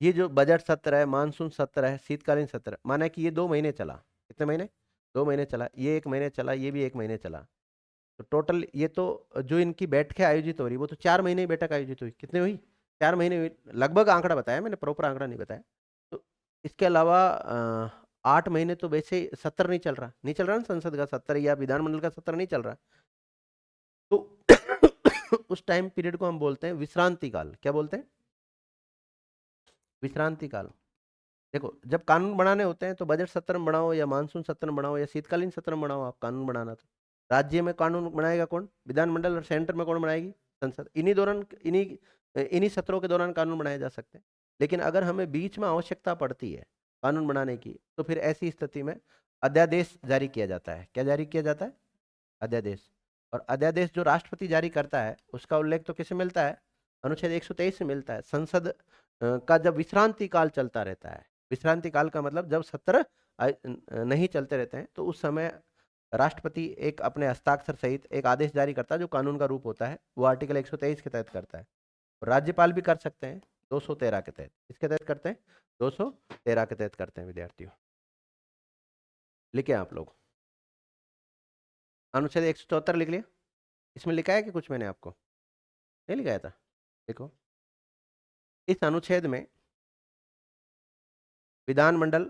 ये जो बजट सत्र है, मानसून सत्र है, शीतकालीन सत्र, माना कि ये 2 महीने चला। कितने महीने? 2 महीने चला। ये 1 महीने चला, ये भी 1 महीने चला। तो टोटल ये तो जो इनकी बैठकें आयोजित हो रही वो तो 4 महीने ही बैठक आयोजित हुई। कितने हुई? 4 महीने हुई। लगभग आंकड़ा बताया मैंने, प्रॉपर आंकड़ा नहीं बताया। तो इसके अलावा 8 महीने तो वैसे सत्र नहीं चल रहा, नहीं चल रहा ना, संसद का सत्र या विधानमंडल का सत्र नहीं चल रहा। तो उस टाइम पीरियड को हम बोलते हैं विश्रांति काल। क्या बोलते हैं? विश्रांति काल। देखो, जब कानून बनाने होते हैं तो बजट सत्र में बनाओ या मानसून सत्र में बनाओ या शीतकालीन सत्र में बनाओ, आप कानून बनाना तो राज्य में कानून बनाएगा कौन? विधानमंडल। और सेंटर में कौन बनाएगी? संसद। इन्हीं दौरान इन्हीं सत्रों के दौरान कानून बनाए जा सकते हैं। लेकिन अगर हमें बीच में आवश्यकता पड़ती है कानून बनाने की तो फिर ऐसी स्थिति में अध्यादेश जारी किया जाता है। क्या जारी किया जाता है? अध्यादेश। और अध्यादेश जो राष्ट्रपति जारी करता है उसका उल्लेख तो किसे मिलता है? अनुच्छेद 123 से मिलता है। संसद का जब विश्रांति काल चलता रहता है, विश्रांति काल का मतलब जब सत्र नहीं चलते रहते हैं तो उस समय राष्ट्रपति एक अपने हस्ताक्षर सहित एक आदेश जारी करता है जो कानून का रूप होता है। वो आर्टिकल 123 के तहत करता है। और राज्यपाल भी कर सकते हैं 213 के तहत। इसके तहत करते हैं 213 के तहत करते हैं विद्यार्थियों। लिखे आप लोग अनुच्छेद 174 लिख लिया? इसमें लिखा है कि कुछ मैंने आपको नहीं लिखाया था? देखो, इस अनुच्छेद में विधानमंडल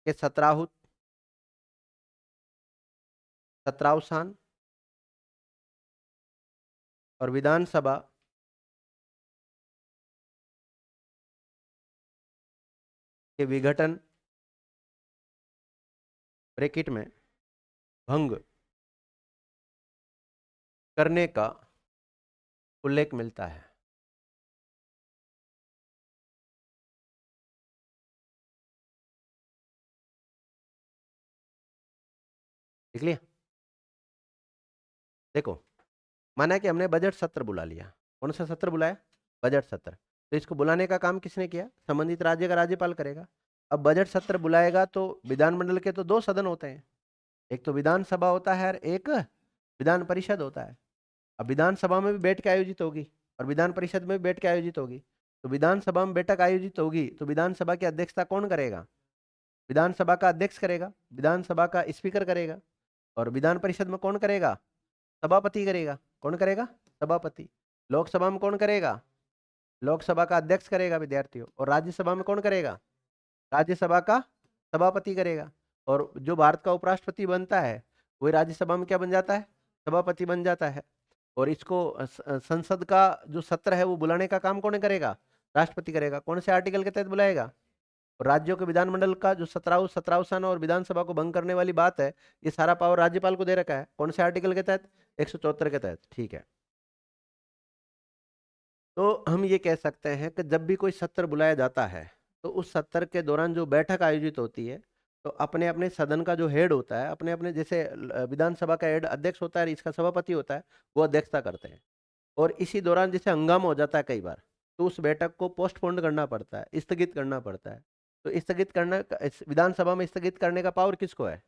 के सत्राहुत, सत्रावसान और विधानसभा के विघटन ब्रैकेट में भंग करने का उल्लेख मिलता है। लिख लिया? देखो, माना कि हमने बजट सत्र बुला लिया। कौन सा सत्र बुलाया? बजट सत्र। तो इसको बुलाने का काम किसने किया? संबंधित राज्य का राज्यपाल करेगा। अब बजट सत्र बुलाएगा तो विधानमंडल के तो 2 सदन होते हैं, एक तो विधानसभा होता है और एक विधान परिषद होता है। अब विधानसभा में भी बैठ के आयोजित होगी और विधान परिषद में भी बैठ के आयोजित होगी। तो विधानसभा में बैठक आयोजित होगी तो विधानसभा की अध्यक्षता कौन करेगा? विधानसभा का अध्यक्ष करेगा, विधानसभा का स्पीकर करेगा। और विधान परिषद में कौन करेगा? सभापति करेगा। कौन करेगा? सभापति। लोकसभा में कौन करेगा? लोकसभा का अध्यक्ष करेगा विद्यार्थियों। और राज्यसभा में कौन करेगा? राज्यसभा का सभापति करेगा। और जो भारत का उपराष्ट्रपति बनता है वही राज्यसभा में क्या बन जाता है? सभापति बन जाता है। और इसको संसद का जो सत्र है वो बुलाने का काम कौन करेगा? राष्ट्रपति करेगा। कौन से आर्टिकल के तहत बुलाएगा? और राज्यों के विधानमंडल का जो सत्रावसान और विधानसभा को भंग करने वाली बात है, ये सारा पावर राज्यपाल को दे रखा है। कौन से आर्टिकल के तहत? 174 के तहत। ठीक है, तो हम ये कह सकते हैं कि जब भी कोई सत्र बुलाया जाता है तो उस सत्र के दौरान जो बैठक आयोजित होती है, तो अपने अपने सदन का जो हेड होता है, अपने अपने जैसे विधानसभा का हेड अध्यक्ष होता है, इसका सभापति होता है, वो अध्यक्षता करते हैं। और इसी दौरान जैसे हंगामा हो जाता है कई बार, तो उस बैठक को पोस्टपोन करना पड़ता है, स्थगित करना पड़ता है। तो स्थगित करना, विधानसभा में स्थगित करने का पावर किसको है?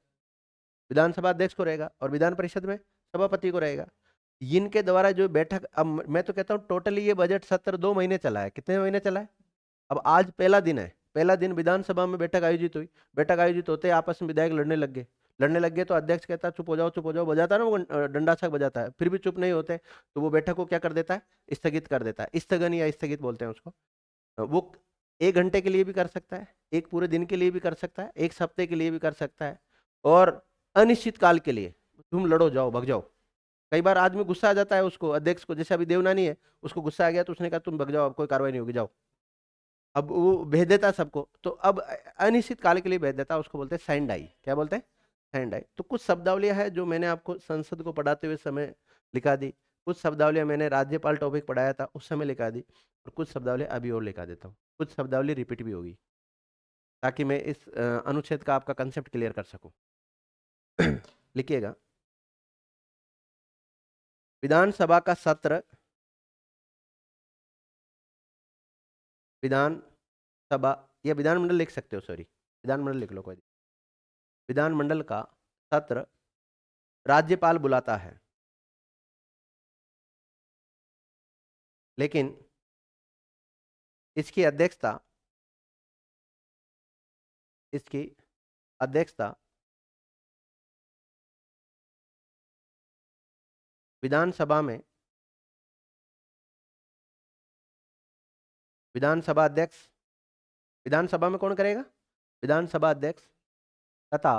विधानसभा अध्यक्ष को रहेगा, और विधान परिषद में सभापति को रहेगा। इनके द्वारा जो बैठक, अब मैं तो कहता हूँ टोटली ये बजट सत्र 2 महीने चला है। कितने महीने चला है? अब आज पहला दिन है, पहला दिन विधानसभा में बैठक आयोजित हुई। बैठक आयोजित होते ही आपस में विधायक लड़ने लग गए तो अध्यक्ष कहता चुप हो जाओ, बजाता ना वो डंडा छक बजाता है, फिर भी चुप नहीं होते, तो वो बैठक को क्या कर देता है? स्थगित कर देता है। स्थगन या स्थगित बोलते हैं उसको। वो 1 घंटे के लिए भी कर सकता है, एक पूरे दिन के लिए भी कर सकता है, एक हफ्ते के लिए भी कर सकता है, और अनिश्चित काल के लिए तुम लड़ो, जाओ, भग जाओ। कई बार आदमी गुस्सा आ जाता है उसको, अध्यक्ष को, जैसे अभी देवनानी है, उसको गुस्सा आ गया तो उसने कहा तुम भग जाओ, अब कोई कार्रवाई नहीं होगी, जाओ। अब वो भेज देता सबको, तो अब अनिश्चित काल के लिए भेज देता, उसको बोलते हैं सैंडाई। क्या बोलते हैं? सैंडाई। तो कुछ शब्दावलियां है जो मैंने आपको संसद को पढ़ाते हुए समय लिखा दी, कुछ शब्दावलियां मैंने राज्यपाल टॉपिक पढ़ाया था उस समय लिखा दी, और कुछ शब्दावलियां अभी और लिखा देता हूँ। कुछ शब्दावली रिपीट भी होगी, ताकि मैं इस अनुच्छेद का आपका कंसेप्ट क्लियर कर सकूं। लिखिएगा, विधानसभा का सत्र, विधानसभा या विधानमंडल लिख सकते हो, सॉरी विधानमंडल लिख लो, कोई। विधानमंडल का सत्र राज्यपाल बुलाता है, लेकिन इसकी अध्यक्षता, इसकी अध्यक्षता विधानसभा में विधानसभा अध्यक्ष, विधानसभा में कौन करेगा? विधानसभा अध्यक्ष, तथा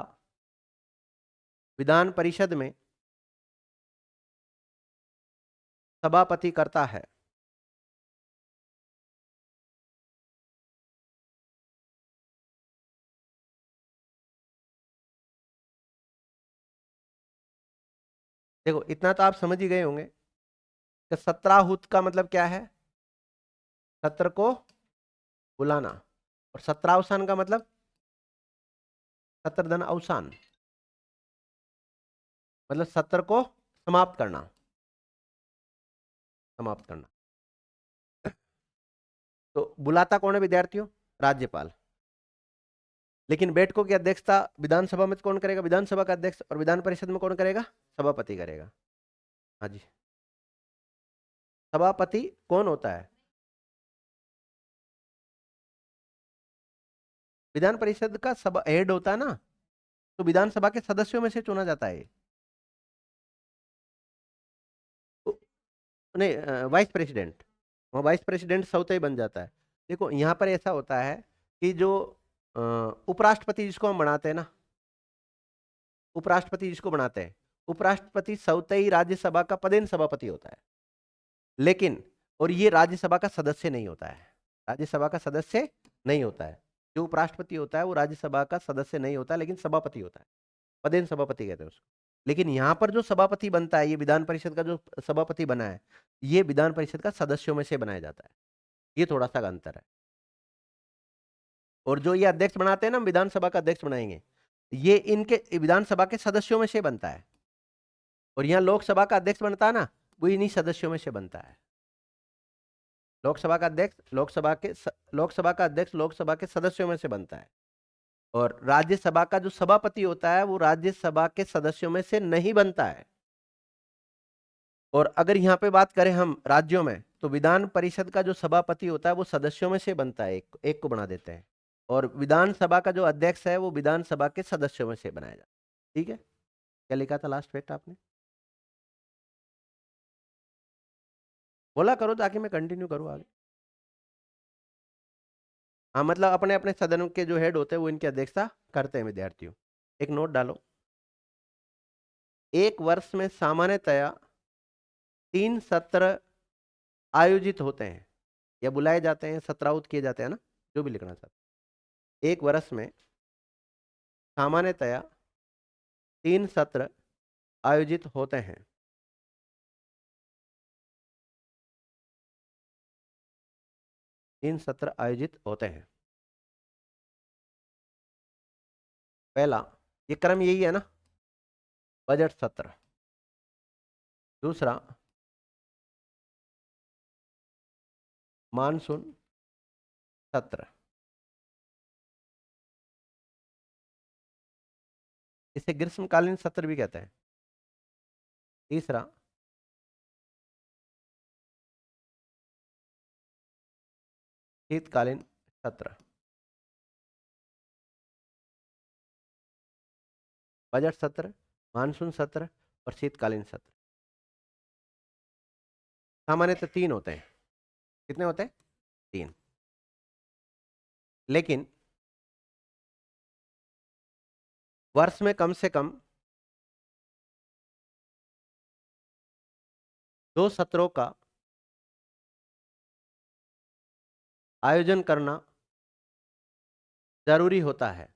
विधान परिषद में सभापति करता है। देखो, इतना तो आप समझ ही गए होंगे कि सत्राहुत का मतलब क्या है? सत्र को बुलाना। और सत्रावसान का मतलब सत्रधन अवसान, मतलब सत्र को समाप्त करना, समाप्त करना। तो बुलाता कौन है विद्यार्थियों? राज्यपाल। लेकिन बैठकों की अध्यक्षता विधानसभा में कौन करेगा? विधानसभा का अध्यक्ष। और विधान परिषद में कौन करेगा? सभापति करेगा। हाँ जी। सभापति कौन होता है? विधान परिषद का सभा हेड होता है ना, तो विधानसभा के सदस्यों में से चुना जाता है। तो नहीं, वाइस प्रेसिडेंट, वो वाइस प्रेसिडेंट स्वतः ही बन जाता है। देखो यहाँ पर ऐसा होता है कि जो उपराष्ट्रपति जिसको हम बनाते हैं ना, उपराष्ट्रपति जिसको बनाते हैं, उपराष्ट्रपति स्वतः ही राज्यसभा का पदेन सभापति होता है। लेकिन और ये राज्यसभा का सदस्य नहीं होता है, राज्यसभा का सदस्य नहीं होता है। जो उपराष्ट्रपति होता है वो राज्यसभा का सदस्य नहीं होता, लेकिन सभापति होता है, पदेन सभापति कहते हैं उसको। लेकिन यहाँ पर जो सभापति बनता है, ये विधान परिषद का जो सभापति बना है, ये विधान परिषद का सदस्यों में से बनाया जाता है। ये थोड़ा सा अंतर है। और जो ये अध्यक्ष बनाते हैं ना, विधानसभा का अध्यक्ष बनाएंगे, ये इनके विधानसभा के सदस्यों में से बनता है। और यहाँ लोकसभा का अध्यक्ष बनता है ना, वो इन्हीं सदस्यों में से बनता है। लोकसभा का अध्यक्ष लोकसभा के सदस्यों में से बनता है। और राज्यसभा का जो सभापति होता है वो राज्यसभा के सदस्यों में से नहीं बनता है। और अगर यहाँ पे बात करें हम राज्यों में, तो विधान परिषद का जो सभापति होता है वो सदस्यों में से बनता है, एक एक को बना देते हैं। और विधानसभा का जो अध्यक्ष है वो विधानसभा के सदस्यों में से बनाया जाता है। ठीक है, क्या लिखा था लास्ट फैक्ट आपने? बोला करो ताकि मैं कंटिन्यू करूँ आगे। हाँ, मतलब अपने अपने सदनों के जो हेड होते हैं वो इनकी अध्यक्षता करते हैं विद्यार्थियों। एक नोट डालो, एक वर्ष में सामान्यतया 3 सत्र आयोजित होते हैं या बुलाए जाते हैं, सत्राहुत किए जाते हैं ना, जो भी लिखना चाहते हैं। एक वर्ष में सामान्यतया 3 सत्र आयोजित होते हैं। 3 सत्र आयोजित होते हैं। पहला, ये क्रम यही है ना, बजट सत्र। दूसरा, मानसून सत्र। इसे ग्रीष्मकालीन सत्र भी कहते हैं। तीसरा, शीतकालीन सत्र। बजट सत्र, मानसून सत्र और शीतकालीन सत्र। सामान्यतः 3 होते हैं। कितने होते हैं? 3। लेकिन वर्ष में कम से कम 2 सत्रों का आयोजन करना जरूरी होता है।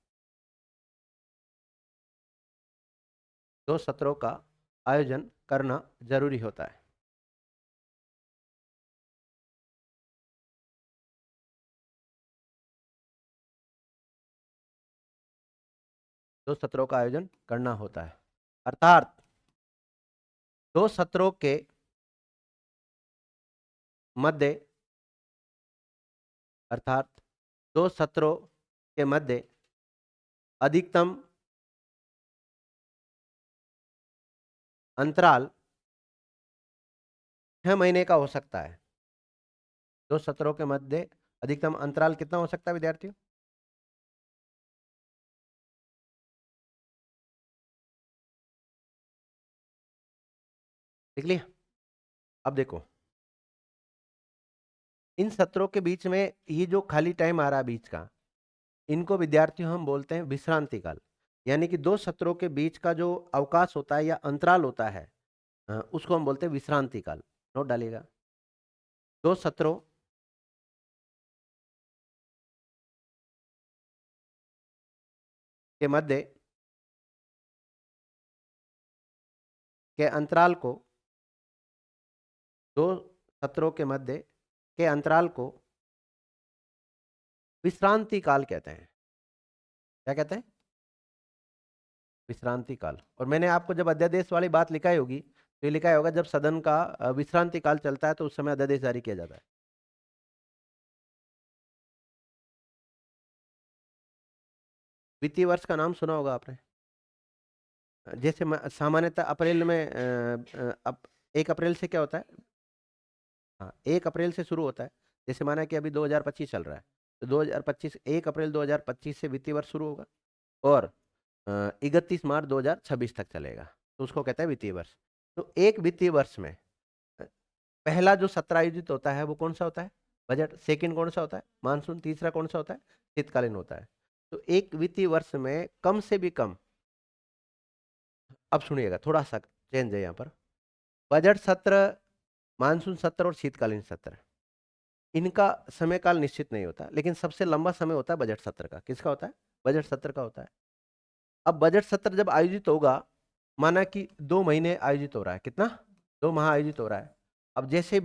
2 सत्रों का आयोजन करना जरूरी होता है। दो सत्रों का आयोजन करना होता है, अर्थात 2 सत्रों के मध्य, अर्थात 2 सत्रों के मध्य अधिकतम अंतराल 6 महीने का हो सकता है। 2 सत्रों के मध्य अधिकतम अंतराल कितना हो सकता है विद्यार्थियों? देख लिया? अब देखो, इन सत्रों के बीच में ये जो खाली टाइम आ रहा है बीच का, इनको विद्यार्थियों हम बोलते हैं विश्रांति काल। यानी कि 2 सत्रों के बीच का जो अवकाश होता है या अंतराल होता है, उसको हम बोलते हैं विश्रांति काल। नोट डालिएगा। 2 सत्रों के मध्य के अंतराल को, 2 सत्रों के मध्य के अंतराल को विश्रांति काल कहते हैं। क्या कहते हैं? विश्रांति काल। और मैंने आपको जब अध्यादेश वाली बात लिखाई होगी तो ये लिखा होगा, जब सदन का विश्रांति काल चलता है तो उस समय अध्यादेश जारी किया जाता है। वित्तीय वर्ष का नाम सुना होगा आपने। जैसे सामान्यतः अप्रैल में 1 अप्रैल से क्या होता है? हाँ, 1 अप्रैल से शुरू होता है। जैसे माना कि अभी 2025 चल रहा है, तो 2025 1 अप्रैल 2025 से वित्तीय वर्ष शुरू होगा और 31 मार्च 2026 तक चलेगा, तो उसको कहते हैं वित्तीय वर्ष। तो एक वित्तीय वर्ष में पहला जो सत्र आयोजित होता है वो कौन सा होता है? बजट। सेकंड कौन सा होता है? मानसून। तीसरा कौन सा होता है? शीतकालीन होता है। तो एक वित्तीय वर्ष में कम से भी कम, अब सुनिएगा थोड़ा सा चेंज है यहाँ पर, बजट सत्र, मानसून सत्र और शीतकालीन सत्र, इनका समय काल निश्चित नहीं होता, लेकिन सबसे लंबा समय होता है बजट सत्र का। किसका होता है? बजट सत्र का होता है। अब बजट सत्र जब आयोजित होगा, माना कि 2 महीने आयोजित हो रहा है, कितना? 2 माह आयोजित हो रहा है। अब जैसे अब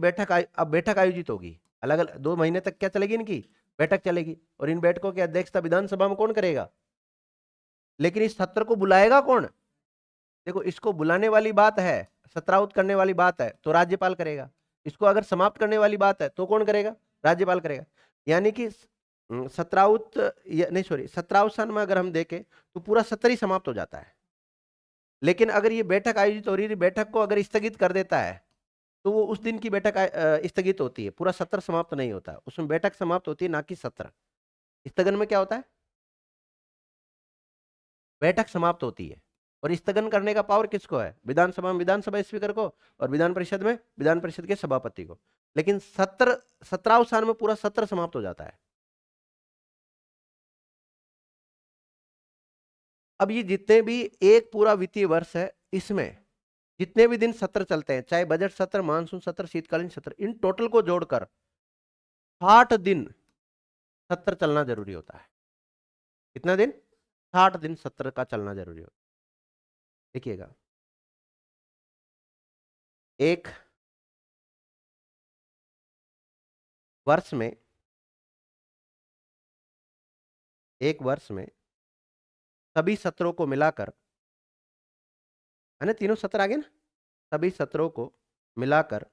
बैठक आयोजित होगी, अलग अलग 2 महीने तक क्या चलेगी? इनकी बैठक चलेगी, और इन बैठकों की अध्यक्षता विधानसभा में कौन करेगा? लेकिन इस सत्र को बुलाएगा कौन? देखो, इसको बुलाने वाली बात है, सत्राउत करने वाली बात है तो राज्यपाल करेगा। इसको अगर समाप्त करने वाली बात है तो कौन करेगा? राज्यपाल करेगा। यानी कि सत्राउत नहीं, सॉरी, सत्रावसान में अगर हम देखें तो पूरा सत्र ही समाप्त हो जाता है। लेकिन अगर ये बैठक आयोजित हो रही है, बैठक को अगर स्थगित कर देता है तो वो उस दिन की बैठक स्थगित होती है, पूरा सत्र समाप्त नहीं होता, उसमें बैठक समाप्त होती है, ना कि सत्र। स्थगन में क्या होता है? बैठक समाप्त होती है, और स्थगन करने का पावर किसको है? विधानसभा में विधानसभा स्पीकर को, और विधान परिषद में विधान परिषद के सभापति को। लेकिन सत्रावसान में पूरा सत्र समाप्त हो जाता है। अब ये जितने भी एक पूरा वित्तीय वर्ष है, इसमें जितने भी दिन सत्र चलते हैं, चाहे बजट सत्र, मानसून सत्र, शीतकालीन सत्र, इन टोटल को जोड़कर 60 दिन सत्र चलना जरूरी होता है। कितना दिन? 60 दिन सत्र का चलना जरूरी हो। देखिएगा, एक वर्ष में, एक वर्ष में सभी सत्रों को मिलाकर, है ना, तीनों सत्र आ गए ना, सभी सत्रों को मिलाकर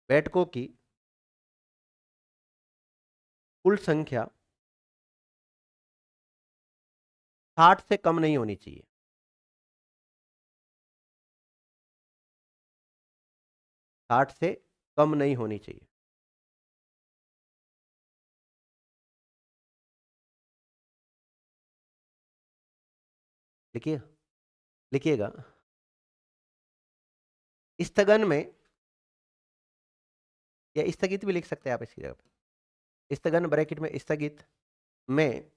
बैठकों की कुल संख्या 60 से कम नहीं होनी चाहिए। 60 से कम नहीं होनी चाहिए। लिखिए, लिखिएगा, स्थगन में, या स्थगित भी लिख सकते हैं आप इसकी जगह पर, स्थगन ब्रैकेट में स्थगित में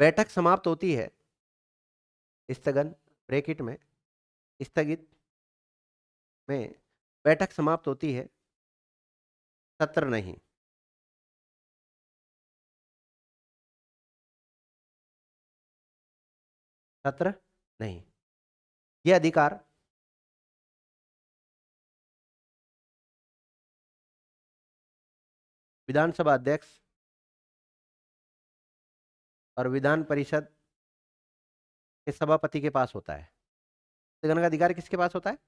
बैठक समाप्त होती है, स्थगन ब्रैकेट में स्थगित में बैठक समाप्त होती है, सत्र नहीं। सत्र नहीं। यह अधिकार विधानसभा अध्यक्ष और विधान परिषद के सभापति के पास होता है। स्थगन का अधिकार किसके पास होता है?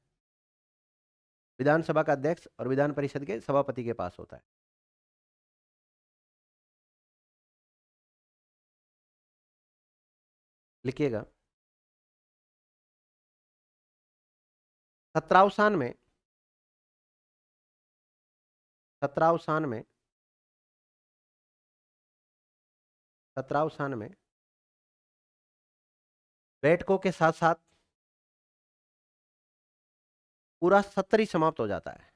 विधानसभा का अध्यक्ष और विधान परिषद के सभापति के पास होता है। लिखिएगा, सत्रावसान में, सत्रावसान में, सत्रावसान में बैठकों के साथ साथ पूरा सत्र ही समाप्त हो जाता है।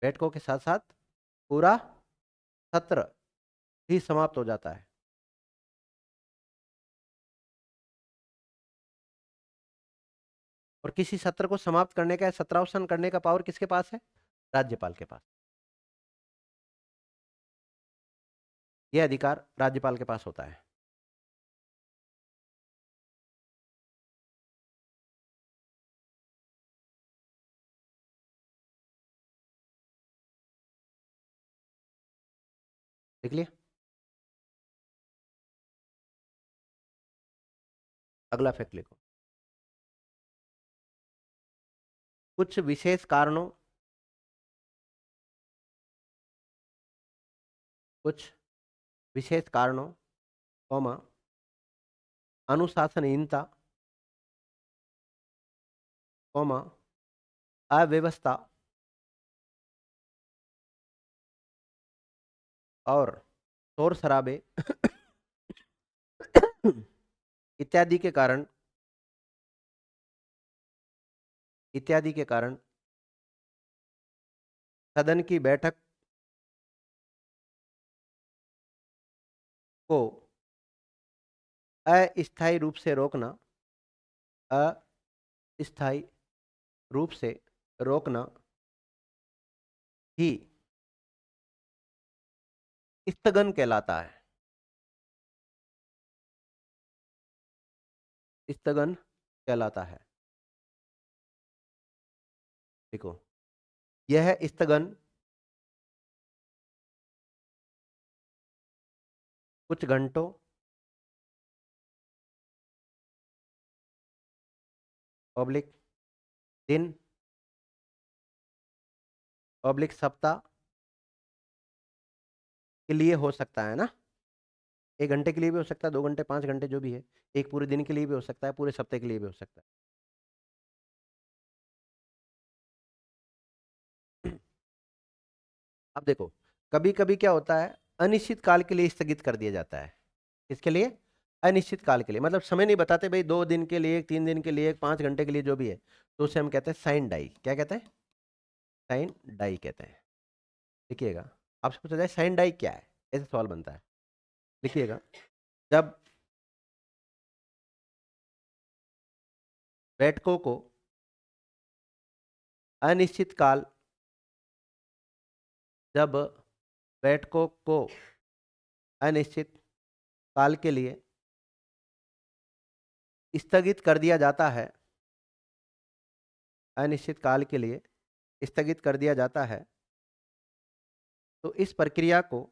बैठकों के साथ साथ पूरा सत्र ही समाप्त हो जाता है। और किसी सत्र को समाप्त करने का, सत्रावसान करने का पावर किसके पास है? राज्यपाल के पास। यह अधिकार राज्यपाल के पास होता है। देख लिया? अगला फैक्ट लिखो, कुछ विशेष कारणों, कुछ विशेष कारणों, कौमा, अनुशासनहीनता, कौमा, अव्यवस्था और शोर शराबे इत्यादि के कारण, इत्यादि के कारण सदन की बैठक को अस्थायी रूप से रोकना, अस्थायी रूप से रोकना ही स्थगन कहलाता है। स्थगन कहलाता है। देखो, यह स्थगन कुछ घंटों, पब्लिक दिन, पब्लिक सप्ताह के लिए हो सकता है ना। 1 घंटे के लिए भी हो सकता है, 2 घंटे, 5 घंटे, जो भी है। एक पूरे दिन के लिए भी हो सकता है, पूरे सप्ताह के लिए भी हो सकता है। अब देखो, कभी कभी क्या होता है, अनिश्चित काल के लिए स्थगित कर दिया जाता है। इसके लिए अनिश्चित काल के लिए, मतलब समय नहीं बताते भाई, 2 दिन के लिए, 3 दिन के लिए, 5 घंटे के लिए, जो भी है, तो उसे हम कहते हैं साइन डाई। क्या कहते हैं? साइन डाई कहते हैं। लिखिएगा, आपसे पूछा जाए साइन डाई क्या है, ऐसे सवाल बनता है। लिखिएगा, जब बैठकों को अनिश्चित काल, जब बैठकों को अनिश्चित काल के लिए स्थगित कर दिया जाता है, अनिश्चित काल के लिए स्थगित कर दिया जाता है, तो इस प्रक्रिया को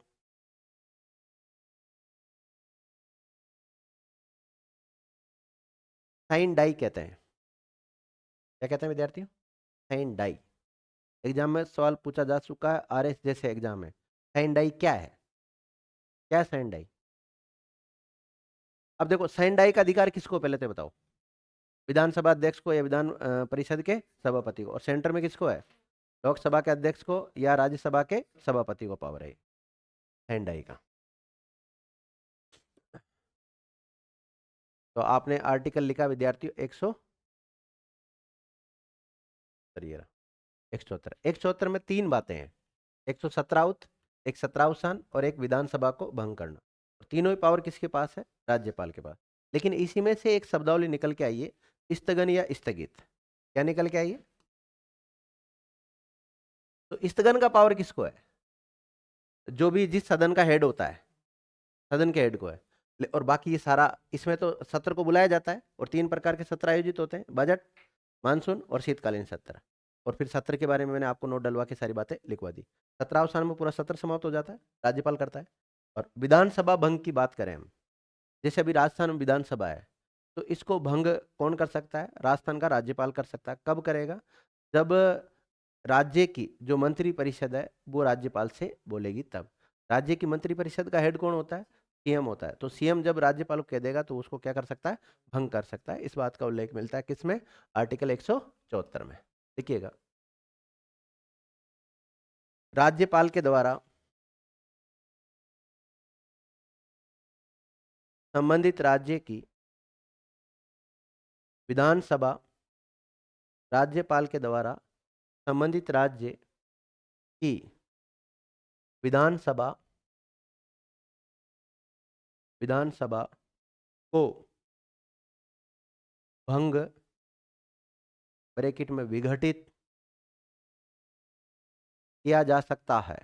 साइन डाई कहते हैं। क्या कहते हैं विद्यार्थियों? Sign die. एग्जाम में सवाल पूछा जा चुका है, आरएस जैसे एग्जाम में। साइन डाई क्या है? क्या है साइन डाई? अब देखो, साइन डाई का अधिकार किसको, पहले तो बताओ। विधानसभा अध्यक्ष को या विधान परिषद के सभापति को, और सेंटर में किसको है? लोकसभा के अध्यक्ष को या राज्यसभा के सभापति को पावर है साइन डाई का। तो आपने आर्टिकल लिखा विद्यार्थियों 174 में तीन बातें हैं, 117 उत, एक 17 और एक विधानसभा को भंग करना। तीनों ही पावर किसके पास है? राज्यपाल के पास। लेकिन इसी में से एक शब्दावली निकल के आई है, स्थगन या स्थगित। क्या निकल के आई है? तो स्थगन का पावर किसको है? जो भी जिस सदन का हेड होता है, सदन के हेड को है। और बाकी ये सारा, इसमें तो सत्र को बुलाया जाता है, और तीन प्रकार के सत्र आयोजित होते हैं, बजट, मानसून और शीतकालीन सत्र। और फिर सत्र के बारे में मैंने आपको नोट डलवा के सारी बातें लिखवा दी। सत्रावसान में पूरा सत्र समाप्त हो जाता है, राज्यपाल करता है। और विधानसभा भंग की बात करें हम, जैसे अभी राजस्थान में विधानसभा है, तो इसको भंग कौन कर सकता है? राजस्थान का राज्यपाल कर सकता है। कब करेगा? जब राज्य की जो मंत्री परिषद है वो राज्यपाल से बोलेगी तब। राज्य की मंत्री परिषद का हेड कौन होता है? सीएम होता है। तो सीएम जब राज्यपाल को कह देगा तो उसको क्या कर सकता है? भंग कर सकता है। इस बात का उल्लेख मिलता है किसमें? आर्टिकल 174 में। देखिएगा, राज्यपाल के द्वारा संबंधित राज्य की विधानसभा, राज्यपाल के द्वारा संबंधित राज्य की विधानसभा, विधानसभा को भंग, ब्रैकेट में विघटित किया जा सकता है।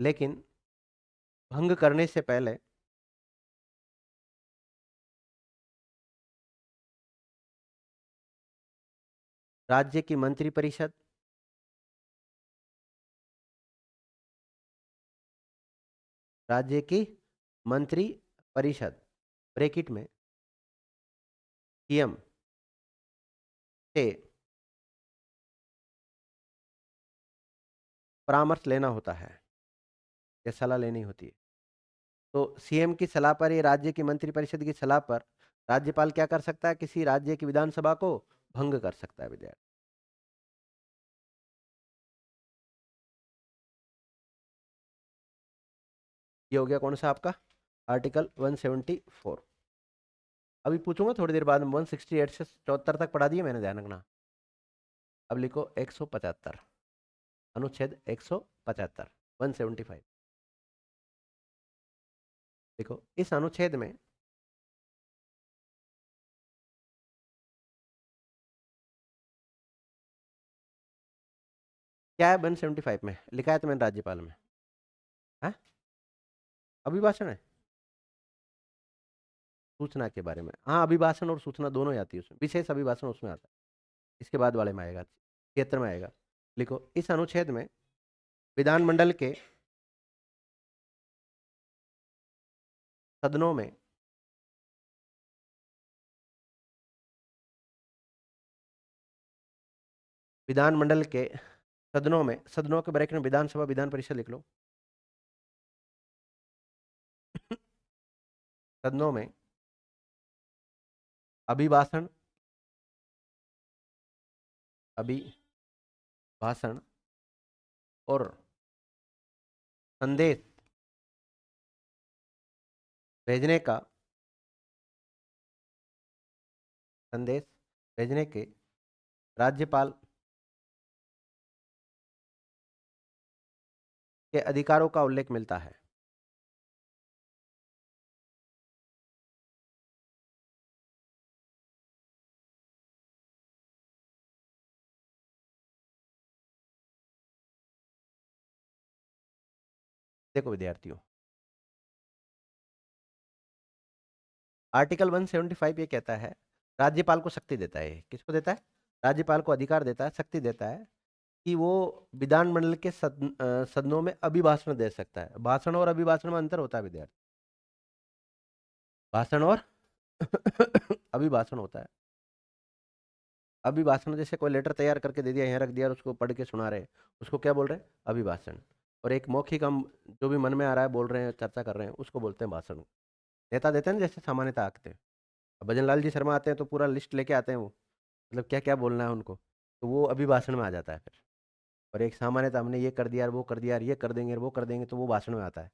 लेकिन भंग करने से पहले राज्य की मंत्रिपरिषद, राज्य की मंत्री परिषद, ब्रैकेट में सीएम से परामर्श लेना होता है या सलाह लेनी होती है। तो सीएम की सलाह पर या राज्य की मंत्रिपरिषद की सलाह पर राज्यपाल क्या कर सकता है? किसी राज्य की विधानसभा को भंग कर सकता है विद्यार्थी। ये हो गया कौन सा आपका? आर्टिकल 174। अभी पूछूंगा थोड़ी देर बाद में, 168 से 74 तक पढ़ा दिए मैंने, ध्यान रखना। अब लिखो 175, अनुच्छेद 175, 175। देखो, इस अनुच्छेद में क्या है? 175 में लिखा है तो मैंने राज्यपाल में है अभिभाषण है, सूचना के बारे में। हाँ, अभिभाषण और सूचना दोनों ही आती है उसमें, विशेष अभिभाषण उसमें आता है, इसके बाद वाले में आएगा, क्षेत्र में आएगा। लिखो, इस अनुच्छेद में विधानमंडल के सदनों में विधानमंडल के सदनों में, सदनों के ब्रैकेट में विधानसभा, विधान परिषद लिख लो। सदनों में अभिभाषण, अभिभाषण और संदेश भेजने का, संदेश भेजने के राज्यपाल के अधिकारों का उल्लेख मिलता है। देखो विद्यार्थियों, आर्टिकल 175 ये कहता है राज्यपाल को शक्ति देता है। किसको देता है? राज्यपाल को अधिकार देता है, शक्ति देता है कि वो विधानमंडल के सदनों में अभिभाषण दे सकता है। भाषण और अभिभाषण में अंतर होता है विद्यार्थी। भाषण और अभिभाषण होता है। अभिभाषण जैसे कोई लेटर तैयार करके दे दिया, यहाँ रख दिया और उसको पढ़ के सुना रहे, उसको क्या बोल रहे हैं? अभिभाषण। और एक मौखिक हम जो भी मन में आ रहा है बोल रहे हैं, चर्चा कर रहे हैं, उसको बोलते हैं भाषण। नेता देते हैं ना, जैसे सामान्यता आते हैं। अब भजन लाल जी शर्मा आते हैं तो पूरा लिस्ट लेके आते हैं वो, मतलब क्या क्या बोलना है उनको, तो वो अभिभाषण में आ जाता है फिर। और एक सामान्यता हमने ये कर दिया और वो कर दिया और ये कर देंगे और वो कर देंगे, तो वो भाषण में आता है।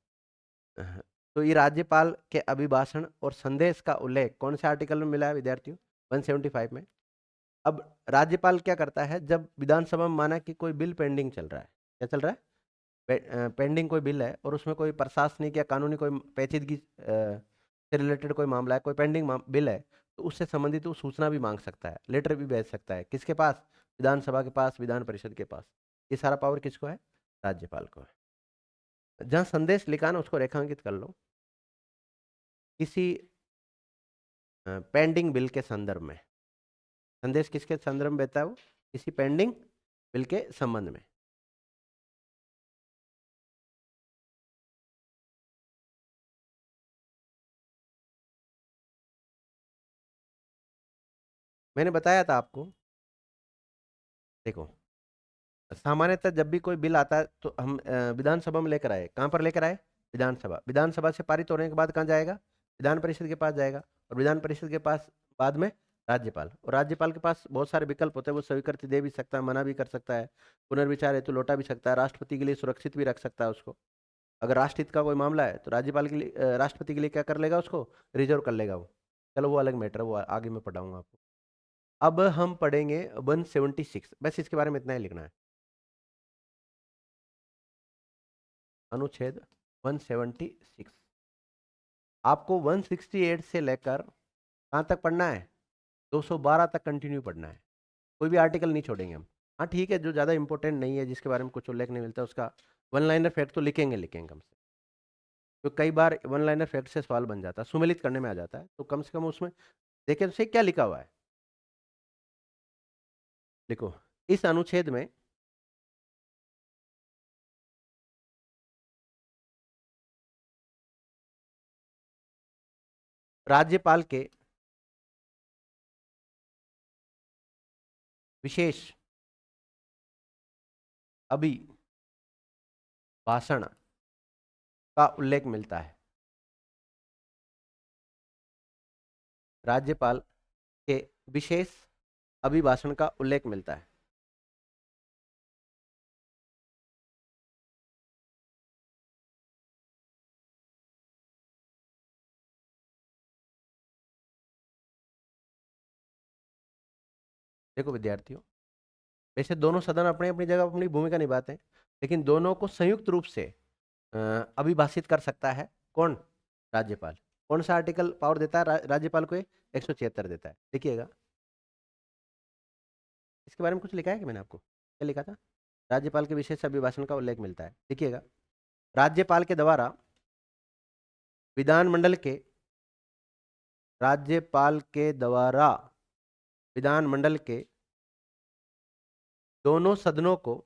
हाँ। तो ये राज्यपाल के अभिभाषण और संदेश का उल्लेख कौन से आर्टिकल में मिला है विद्यार्थियों? 175 में। अब राज्यपाल क्या करता है, जब विधानसभा में माना कि कोई बिल पेंडिंग चल रहा है, क्या चल रहा है? पेंडिंग कोई बिल है और उसमें कोई प्रशासनिक या कानूनी कोई पेचीदगी से रिलेटेड कोई मामला है, कोई पेंडिंग बिल है, तो उससे संबंधित वो सूचना भी मांग सकता है, लेटर भी भेज सकता है। किसके पास? विधानसभा के पास, विधान परिषद के पास। ये सारा पावर किसको है? राज्यपाल को है। जहाँ संदेश लिखा ना उसको रेखांकित कर लो, किसी पेंडिंग बिल के संदर्भ में। संदेश किसके संदर्भ में देता है वो? किसी पेंडिंग बिल के संबंध में। मैंने बताया था आपको, देखो सामान्यतः जब भी कोई बिल आता है तो हम विधानसभा में लेकर आए। कहाँ पर लेकर आए? विधानसभा। विधानसभा से पारित होने के बाद कहाँ जाएगा? विधान परिषद के पास जाएगा। और विधान परिषद के पास बाद में राज्यपाल। और राज्यपाल के पास बहुत सारे विकल्प होते हैं, वो स्वीकृति दे भी सकता है, मना भी कर सकता है, पुनर्विचार हेतु लौटा भी सकता है, राष्ट्रपति के लिए सुरक्षित भी रख सकता है उसको। अगर राष्ट्रहित का कोई मामला है तो राज्यपाल के लिए राष्ट्रपति के लिए क्या कर लेगा? उसको रिजर्व कर लेगा वो। चलो वो अलग मैटर है, वो आगे मैं पढ़ाऊंगा आपको। अब हम पढ़ेंगे 176, बस इसके बारे में इतना ही लिखना है। अनुच्छेद 176। आपको 168 से लेकर कहाँ तक पढ़ना है? 212 तक कंटिन्यू पढ़ना है। कोई भी आर्टिकल नहीं छोड़ेंगे हम। हाँ ठीक है, जो ज़्यादा इंपॉर्टेंट नहीं है, जिसके बारे में कुछ उल्लेख नहीं मिलता, उसका वन लाइनर फैक्ट तो लिखेंगे लिखेंगे हमसे। तो कई बार वन लाइनर फैक्ट से सवाल बन जाता है, सुमेलित करने में आ जाता है, तो कम से कम उसमें देखिए तो सही क्या लिखा हुआ है। देखो, इस अनुच्छेद में राज्यपाल के विशेष अभिभाषण का उल्लेख मिलता है। राज्यपाल के विशेष अभिभाषण का उल्लेख मिलता है। देखो विद्यार्थियों, वैसे दोनों सदन अपनी अपनी जगह अपनी भूमिका निभाते हैं, लेकिन दोनों को संयुक्त रूप से अ, अभिभाषित कर सकता है कौन? राज्यपाल। कौन सा आर्टिकल पावर देता है राज्यपाल को? 176 देता है। देखिएगा, इसके बारे में कुछ लिखा है कि मैंने आपको क्या लिखा था? राज्यपाल के विशेष अभिभाषण का उल्लेख मिलता है। देखिएगा, राज्यपाल के द्वारा विधानमंडल के राज्यपाल के द्वारा विधानमंडल के दोनों सदनों को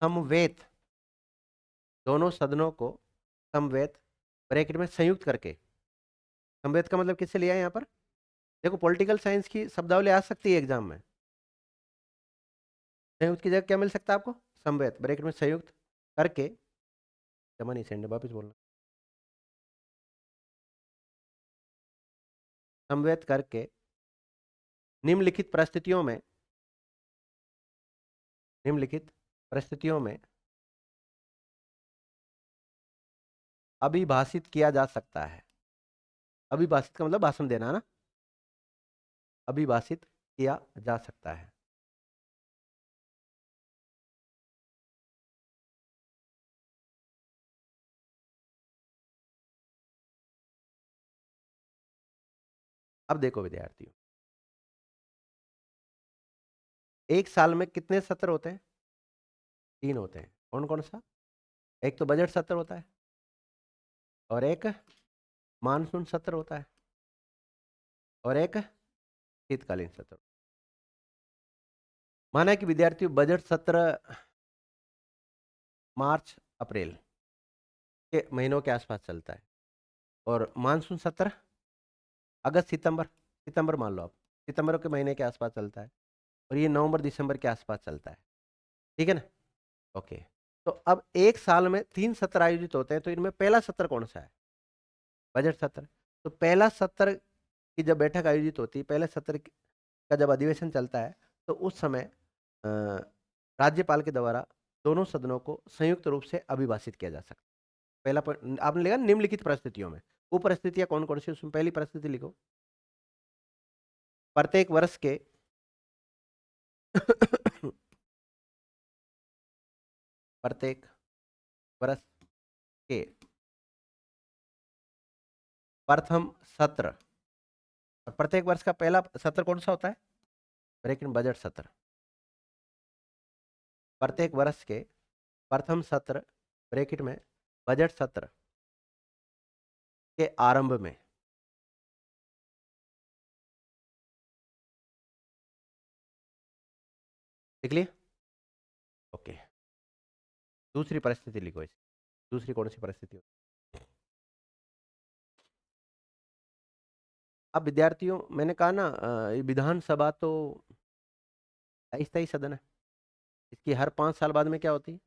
समवेत, दोनों सदनों को समवेत ब्रैकेट में संयुक्त करके। समवेत का मतलब किससे लिया है यहाँ पर? देखो पॉलिटिकल साइंस की शब्दावली आ सकती है एग्जाम में। संयुक्त की जगह क्या मिल सकता है आपको? समवेत ब्रैकेट में संयुक्त करके। जमा नहीं सेंड, वापस बोलना। समवेत करके निम्नलिखित परिस्थितियों में, निम्नलिखित परिस्थितियों में अभिभाषित किया जा सकता है। अभिभाषित का मतलब भाषण देना है ना। अभिभाषित किया जा सकता है। अब देखो विद्यार्थियों, एक साल में कितने सत्र होते हैं? 3 होते हैं। कौन कौन सा? एक तो बजट सत्र होता है और एक मानसून सत्र होता है और एक शीतकालीन सत्र। माना कि विद्यार्थियों बजट सत्र मार्च अप्रैल के महीनों के आसपास चलता है और मानसून सत्र अगस्त सितंबर, सितंबर मान लो आप, सितंबर के महीने के आसपास चलता है और ये नवंबर दिसंबर के आसपास चलता है। ठीक है ना? ओके। तो अब एक साल में 3 सत्र आयोजित होते हैं, तो इनमें पहला सत्र कौन सा है? बजट सत्र। तो पहला सत्र की जब बैठक आयोजित होती है, पहले सत्र का जब अधिवेशन चलता है, तो उस समय अ, राज्यपाल के द्वारा दोनों सदनों को संयुक्त रूप से अभिभाषित किया जा सकता है। पहला पॉइंट आपने लिखा निम्नलिखित परिस्थितियों में। वो परिस्थितियां कौन कौन सी, उसमें पहली परिस्थिति लिखो, प्रत्येक वर्ष के प्रत्येक वर्ष के प्रथम सत्र। प्रत्येक वर्ष का पहला सत्र कौन सा होता है? ब्रैकेट बजट सत्र। प्रत्येक वर्ष के प्रथम सत्र ब्रैकेट में बजट सत्र के आरंभ में। लिख लिया? ओके। दूसरी परिस्थिति लिखो इसे। दूसरी कौन सी परिस्थिति? अब विद्यार्थियों मैंने कहा ना, ये विधानसभा तो स्थायी सदन है। इसकी हर 5 साल बाद में क्या होती है?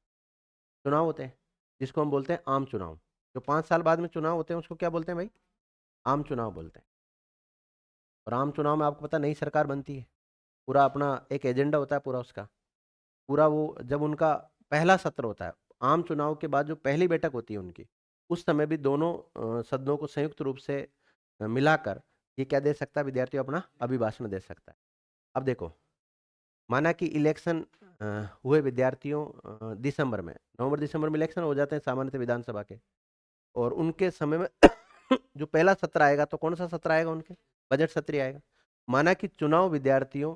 चुनाव होते हैं, जिसको हम बोलते हैं आम चुनाव। जो 5 साल बाद में चुनाव होते हैं उसको क्या बोलते हैं भाई? आम चुनाव बोलते हैं। और आम चुनाव में आपको पता नई सरकार बनती है, पूरा अपना एक एजेंडा होता है पूरा उसका। पूरा वो जब उनका पहला सत्र होता है, आम चुनाव के बाद जो पहली बैठक होती है उनकी, उस समय भी दोनों सदनों को संयुक्त रूप से मिलाकर ये क्या दे सकता है विद्यार्थियों? अपना अभिभाषण दे सकता है। अब देखो, माना कि इलेक्शन हुए विद्यार्थियों दिसंबर में, नवंबर दिसंबर में इलेक्शन हो जाते हैं सामान्यतः विधानसभा के, और उनके समय में जो पहला सत्र आएगा, तो कौन सा सत्र आएगा उनके? बजट सत्र ही आएगा। माना कि चुनाव विद्यार्थियों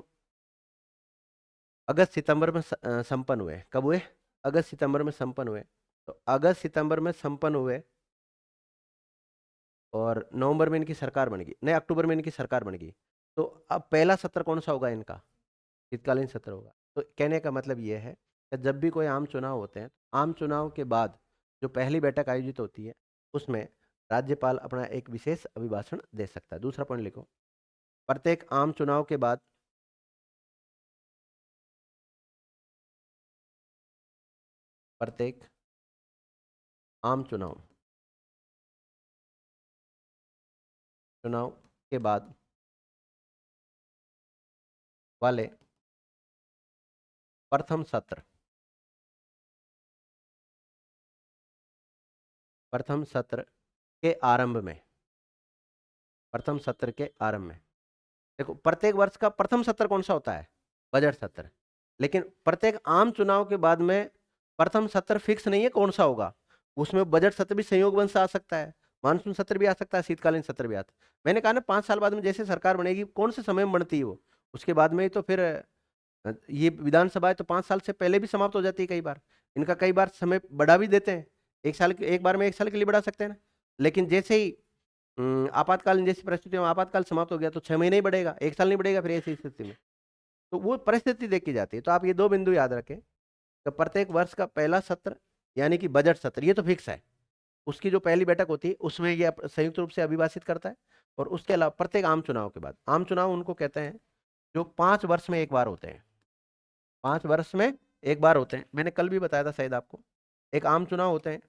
अगस्त सितंबर में संपन्न हुए। कब हुए? अगस्त सितंबर में संपन्न हुए। तो अगस्त सितंबर में संपन्न हुए और नवंबर में इनकी सरकार बन गई, नहीं अक्टूबर में इनकी सरकार बन गई। तो अब पहला सत्र कौन सा होगा इनका? शीतकालीन सत्र होगा। तो कहने का मतलब ये है कि जब भी कोई आम चुनाव होते हैं, आम चुनाव के बाद जो पहली बैठक आयोजित होती है, उसमें राज्यपाल अपना एक विशेष अभिभाषण दे सकता है। दूसरा पॉइंट लिखो, प्रत्येक आम चुनाव के बाद प्रत्येक आम चुनाव चुनाव के बाद वाले प्रथम सत्र के आरंभ में, प्रथम सत्र के आरंभ में, देखो प्रत्येक वर्ष का प्रथम सत्र कौन सा होता है? बजट सत्र। लेकिन प्रत्येक आम चुनाव के बाद में प्रथम सत्र फिक्स नहीं है कौन सा होगा, उसमें बजट सत्र भी संयोग वंश आ सकता है, मानसून सत्र भी आ सकता है, शीतकालीन सत्र भी आता है। मैंने कहा ना 5 साल बाद में जैसे सरकार बनेगी, कौन से समय में बनती है वो, उसके बाद में ही तो फिर ये विधानसभा है तो 5 साल से पहले भी समाप्त हो जाती है कई बार। इनका कई बार समय बढ़ा भी देते हैं, एक बार में 1 साल के लिए बढ़ा सकते हैं ना। लेकिन जैसे ही आपातकालीन जैसी परिस्थितियों में आपातकाल समाप्त हो गया तो 6 महीने ही बढ़ेगा, 1 साल नहीं बढ़ेगा फिर ऐसी स्थिति में। तो वो परिस्थिति देखी जाती है। तो आप ये 2 बिंदु याद रखें कि प्रत्येक वर्ष का पहला सत्र यानी कि बजट सत्र ये तो फिक्स है, उसकी जो पहली बैठक होती है उसमें ये संयुक्त रूप से अभिभाषित करता है। और उसके अलावा प्रत्येक आम चुनाव के बाद, आम चुनाव उनको कहते हैं जो 5 वर्ष में एक बार होते हैं, 5 वर्ष में एक बार होते हैं। मैंने कल भी बताया था शायद आपको, एक आम चुनाव होते हैं,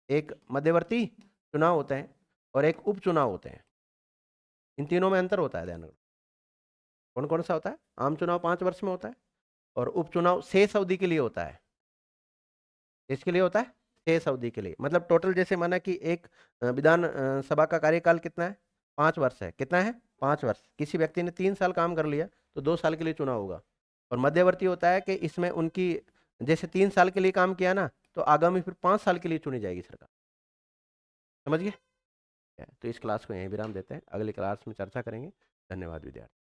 एक मध्यवर्ती चुनाव होते हैं और एक उपचुनाव होते हैं। इन तीनों में अंतर होता है, ध्यान रखो। कौन कौन सा होता है? आम चुनाव 5 वर्ष में होता है और उपचुनाव शेष अवधि के लिए होता है। इसके लिए होता है शेष अवधि के लिए, मतलब टोटल जैसे माना कि एक विधान सभा का कार्यकाल कितना है? 5 वर्ष है। कितना है? 5 वर्ष। किसी व्यक्ति ने 3 साल काम कर लिया तो 2 साल के लिए चुनाव होगा। और मध्यवर्ती होता है कि इसमें उनकी जैसे 3 साल के लिए काम किया ना, तो आगामी फिर 5 साल के लिए चुनी जाएगी सरकार। समझ गए? तो इस क्लास को यहीं विराम देते हैं, अगली क्लास में चर्चा करेंगे। धन्यवाद विद्यार्थी।